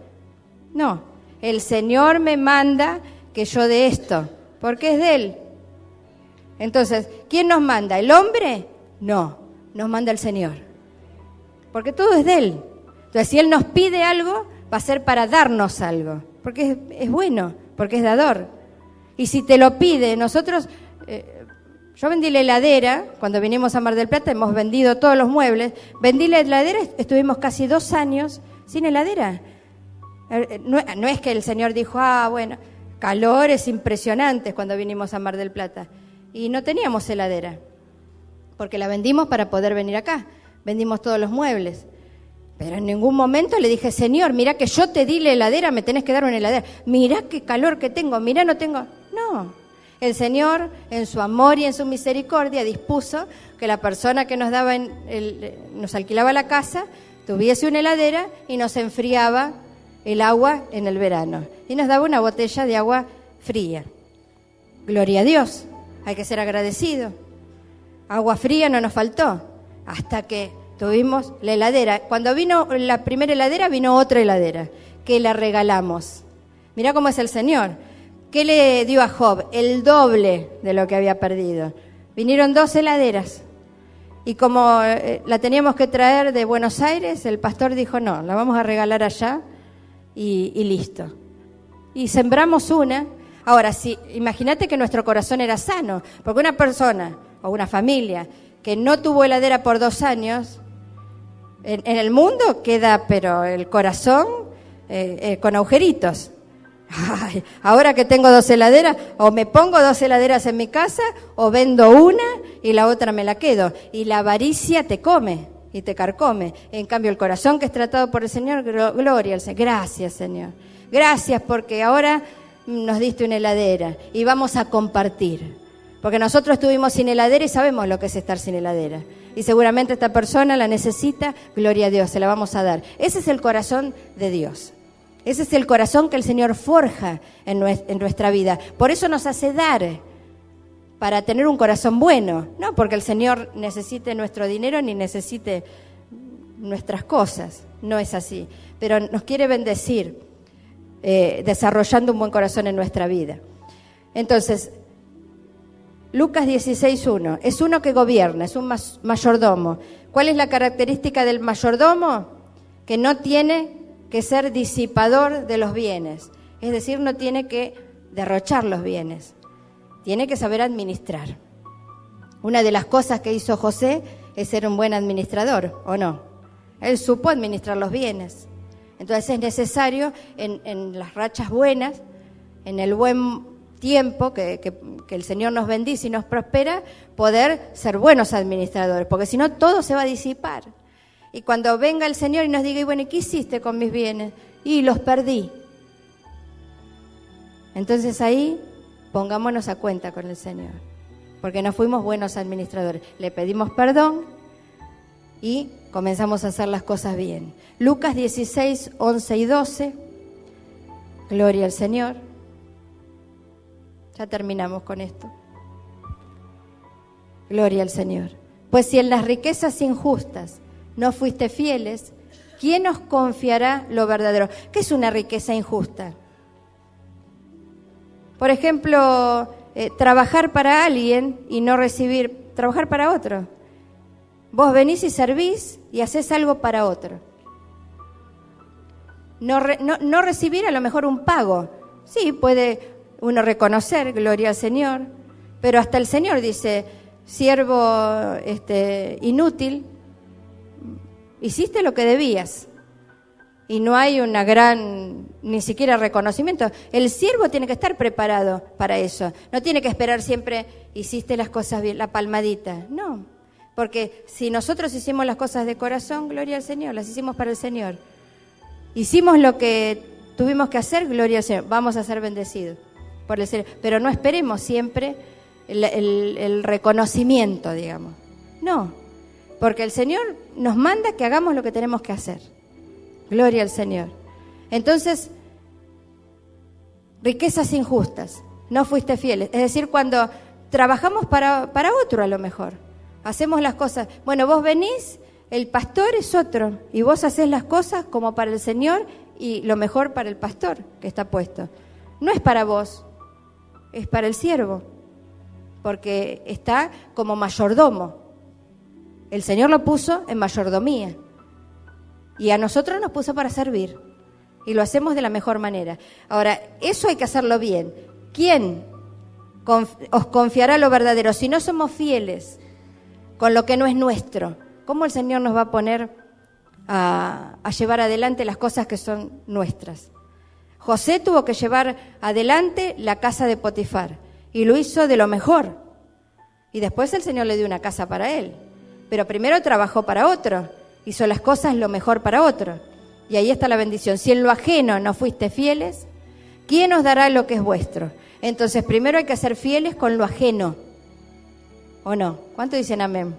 No, el Señor me manda que yo dé esto, porque es de Él. Entonces, ¿quién nos manda? ¿El hombre? No, nos manda el Señor. Porque todo es de Él. Entonces, si Él nos pide algo, va a ser para darnos algo. Porque es bueno, porque es dador. Y si te lo pide, nosotros... yo vendí la heladera, cuando vinimos a Mar del Plata, hemos vendido todos los muebles. Vendí la heladera, estuvimos casi 2 años sin heladera. No es que el Señor dijo, bueno, calores impresionantes cuando vinimos a Mar del Plata. Y no teníamos heladera, porque la vendimos para poder venir acá. Vendimos todos los muebles. Pero en ningún momento le dije, Señor, mirá que yo te di la heladera, me tenés que dar una heladera. Mirá qué calor que tengo, mirá no tengo... No, el Señor en su amor y en su misericordia dispuso que la persona que nos alquilaba la casa tuviese una heladera y nos enfriaba el agua en el verano. Y nos daba una botella de agua fría. Gloria a Dios, hay que ser agradecido. Agua fría no nos faltó, hasta que tuvimos la heladera. Cuando vino la primera heladera, vino otra heladera, que la regalamos. Mirá cómo es el Señor. ¿Qué le dio a Job? El doble de lo que había perdido. Vinieron 2 heladeras. Y como la teníamos que traer de Buenos Aires, el pastor dijo, no, la vamos a regalar allá y listo. Y sembramos una. Ahora, imagínate que nuestro corazón era sano, porque una persona o una familia que no tuvo heladera por 2 años, en el mundo queda, pero el corazón con agujeritos. Ay, ahora que tengo 2 heladeras, o me pongo 2 heladeras en mi casa, o vendo una y la otra me la quedo. Y la avaricia te come y te carcome. En cambio, el corazón que es tratado por el Señor, gloria al Señor. Gracias, Señor. Gracias porque ahora nos diste una heladera y vamos a compartir. Porque nosotros estuvimos sin heladera y sabemos lo que es estar sin heladera. Y seguramente esta persona la necesita, gloria a Dios, se la vamos a dar. Ese es el corazón de Dios. Ese es el corazón que el Señor forja en nuestra vida. Por eso nos hace dar, para tener un corazón bueno. No porque el Señor necesite nuestro dinero ni necesite nuestras cosas. No es así. Pero nos quiere bendecir, desarrollando un buen corazón en nuestra vida. Entonces, Lucas 16:1. Es uno que gobierna, es un mayordomo. ¿Cuál es la característica del mayordomo? Que no tiene que ser disipador de los bienes. Es decir, no tiene que derrochar los bienes. Tiene que saber administrar. Una de las cosas que hizo José es ser un buen administrador, ¿o no? Él supo administrar los bienes. Entonces es necesario en las rachas buenas, en el buen tiempo que el Señor nos bendice y nos prospera, poder ser buenos administradores, porque si no todo se va a disipar. Y cuando venga el Señor y nos diga, y bueno, ¿y qué hiciste con mis bienes? Y los perdí. Entonces ahí pongámonos a cuenta con el Señor, porque no fuimos buenos administradores. Le pedimos perdón y comenzamos a hacer las cosas bien. Lucas 16, 11 y 12. Gloria al Señor. Ya terminamos con esto. Gloria al Señor. Pues si en las riquezas injustas no fuiste fieles, ¿quién os confiará lo verdadero? ¿Qué es una riqueza injusta? Por ejemplo, trabajar para alguien y no recibir, trabajar para otro. Vos venís y servís y hacés algo para otro. No recibir a lo mejor un pago. Sí, puede uno reconocer, gloria al Señor, pero hasta el Señor dice, siervo inútil, hiciste lo que debías. Y no hay una gran, ni siquiera reconocimiento. El siervo tiene que estar preparado para eso. No tiene que esperar siempre, hiciste las cosas bien, la palmadita. No, porque si nosotros hicimos las cosas de corazón, gloria al Señor, las hicimos para el Señor. Hicimos lo que tuvimos que hacer, gloria al Señor, vamos a ser bendecidos por el Señor. Pero no esperemos siempre el reconocimiento, digamos. No, porque el Señor nos manda que hagamos lo que tenemos que hacer. Gloria al Señor. Entonces, riquezas injustas, no fuiste fieles. Es decir, cuando trabajamos para otro a lo mejor, hacemos las cosas. Bueno, vos venís, el pastor es otro, y vos hacés las cosas como para el Señor y lo mejor para el pastor que está puesto. No es para vos, es para el siervo, porque está como mayordomo. El Señor lo puso en mayordomía. Y a nosotros nos puso para servir. Y lo hacemos de la mejor manera. Ahora, eso hay que hacerlo bien. ¿Quién os confiará lo verdadero? Si no somos fieles con lo que no es nuestro, ¿cómo el Señor nos va a poner a llevar adelante las cosas que son nuestras? José tuvo que llevar adelante la casa de Potifar. Y lo hizo de lo mejor. Y después el Señor le dio una casa para él. Pero primero trabajó para otro. Hizo las cosas lo mejor para otro. Y ahí está la bendición. Si en lo ajeno no fuiste fieles, ¿quién os dará lo que es vuestro? Entonces, primero hay que ser fieles con lo ajeno. ¿O no? ¿Cuántos dicen amén?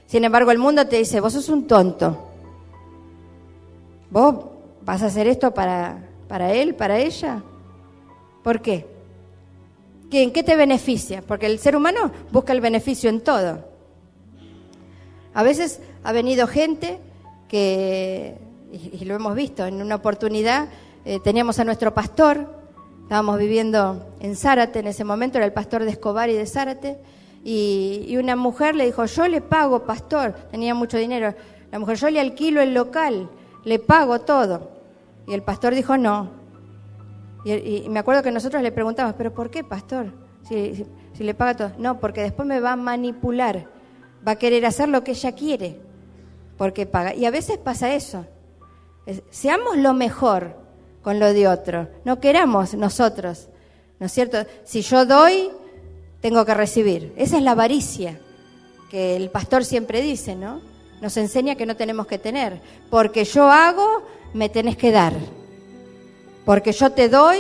Sin embargo, el mundo te dice, vos sos un tonto. ¿Vos vas a hacer esto para él, para ella? ¿Por qué? ¿En qué te beneficia? Porque el ser humano busca el beneficio en todo. A veces ha venido gente que, y lo hemos visto, en una oportunidad teníamos a nuestro pastor, estábamos viviendo en Zárate, en ese momento era el pastor de Escobar y de Zárate, y una mujer le dijo, yo le pago, pastor, tenía mucho dinero, la mujer, yo le alquilo el local, le pago todo. Y el pastor dijo, no. Y me acuerdo que nosotros le preguntamos, ¿pero por qué, pastor? Si le paga todo. No, porque después me va a manipular. Va a querer hacer lo que ella quiere, porque paga. Y a veces pasa eso. Seamos lo mejor con lo de otro. No queramos nosotros, ¿no es cierto? Si yo doy, tengo que recibir. Esa es la avaricia que el pastor siempre dice, ¿no? Nos enseña que no tenemos que tener. Porque yo hago, me tenés que dar. Porque yo te doy,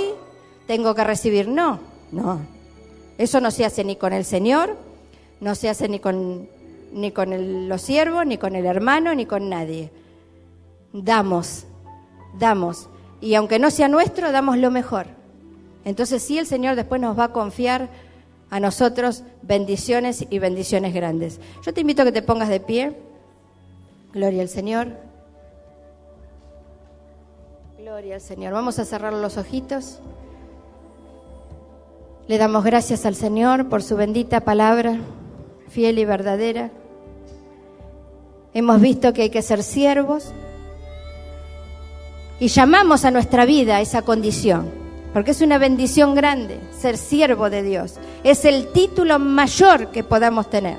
tengo que recibir. No. Eso no se hace ni con el Señor, no se hace ni con los siervos, ni con el hermano, ni con nadie. Damos. Y aunque no sea nuestro, damos lo mejor. Entonces sí, el Señor después nos va a confiar a nosotros bendiciones y bendiciones grandes. Yo te invito a que te pongas de pie. Gloria al Señor. Gloria al Señor. Vamos a cerrar los ojitos. Le damos gracias al Señor por su bendita palabra, fiel y verdadera. Hemos visto que hay que ser siervos y llamamos a nuestra vida a esa condición, porque es una bendición grande ser siervo de Dios. Es el título mayor que podamos tener,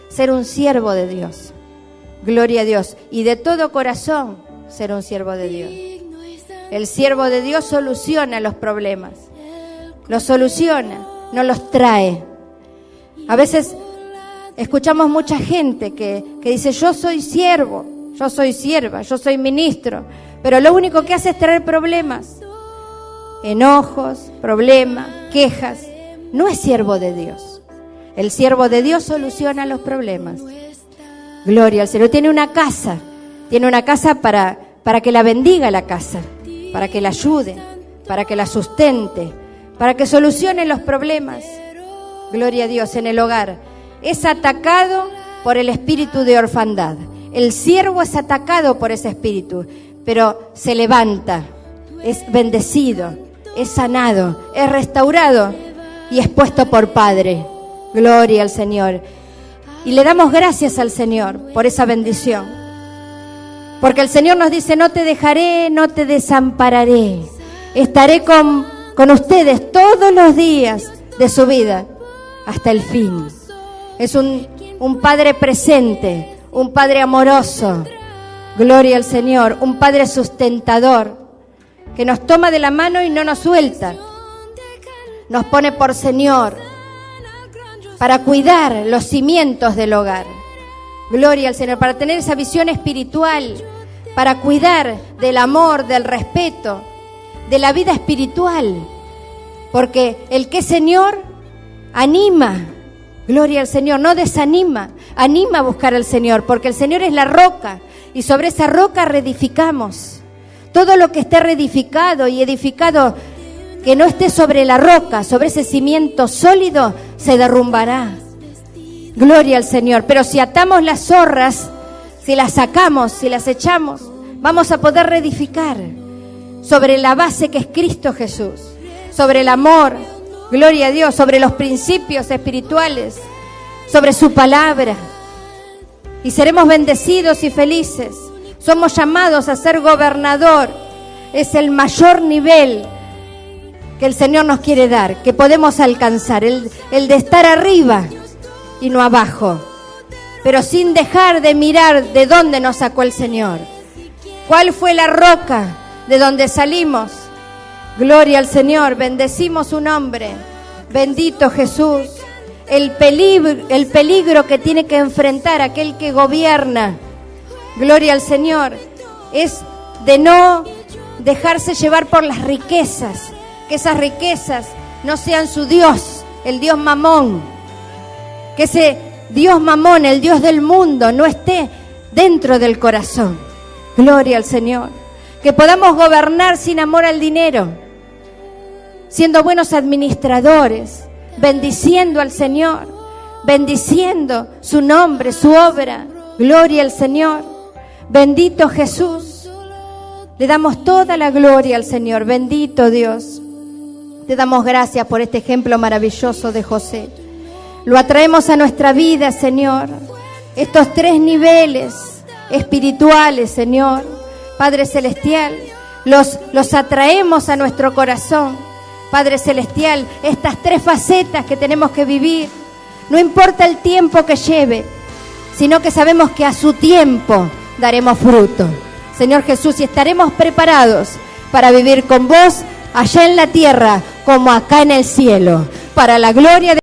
ser un siervo de Dios. Gloria a Dios. Y de todo corazón ser un siervo de Dios. El siervo de Dios soluciona los problemas. Los soluciona, no los trae. A veces escuchamos mucha gente que dice: yo soy siervo, yo soy sierva, yo soy ministro, pero lo único que hace es traer problemas, enojos, problemas, quejas. No es siervo de Dios. El siervo de Dios soluciona los problemas. Gloria al Señor. Tiene una casa para que la bendiga la casa, para que la ayude, para que la sustente, para que solucione los problemas. Gloria a Dios. En el hogar es atacado por el espíritu de orfandad. El siervo es atacado por ese espíritu, pero se levanta, es bendecido, es sanado, es restaurado y es puesto por Padre. Gloria al Señor. Y le damos gracias al Señor por esa bendición, porque el Señor nos dice: no te dejaré, no te desampararé, estaré con ustedes todos los días de su vida hasta el fin. Es un Padre presente, un Padre amoroso, gloria al Señor, un Padre sustentador, que nos toma de la mano y no nos suelta, nos pone por Señor, para cuidar los cimientos del hogar. Gloria al Señor, para tener esa visión espiritual, para cuidar del amor, del respeto, de la vida espiritual, porque el que es Señor anima, gloria al Señor, no desanima, anima a buscar al Señor, porque el Señor es la roca y sobre esa roca reedificamos. Todo lo que esté reedificado y edificado que no esté sobre la roca, sobre ese cimiento sólido, se derrumbará. Gloria al Señor. Pero si atamos las zorras, si las sacamos, si las echamos, vamos a poder reedificar sobre la base que es Cristo Jesús, sobre el amor, gloria a Dios, sobre los principios espirituales, sobre su palabra. Y seremos bendecidos y felices. Somos llamados a ser gobernador. Es el mayor nivel que el Señor nos quiere dar, que podemos alcanzar, el de estar arriba y no abajo, pero sin dejar de mirar de dónde nos sacó el Señor. ¿Cuál fue la roca de donde salimos? Gloria al Señor, bendecimos su nombre. Bendito Jesús. El peligro que tiene que enfrentar aquel que gobierna, gloria al Señor, es de no dejarse llevar por las riquezas, que esas riquezas no sean su Dios, el Dios Mamón, que ese Dios Mamón, el Dios del mundo, no esté dentro del corazón. Gloria al Señor. Que podamos gobernar sin amor al dinero, siendo buenos administradores, bendiciendo al Señor, bendiciendo su nombre, su obra. Gloria al Señor. Bendito Jesús. Le damos toda la gloria al Señor. Bendito Dios. Te damos gracias por este ejemplo maravilloso de José. Lo atraemos a nuestra vida, Señor. Estos 3 niveles espirituales, Señor, Padre Celestial, los atraemos a nuestro corazón, Padre Celestial. Estas 3 facetas que tenemos que vivir, no importa el tiempo que lleve, sino que sabemos que a su tiempo daremos fruto, Señor Jesús, y estaremos preparados para vivir con vos allá en la tierra como acá en el cielo, para la gloria de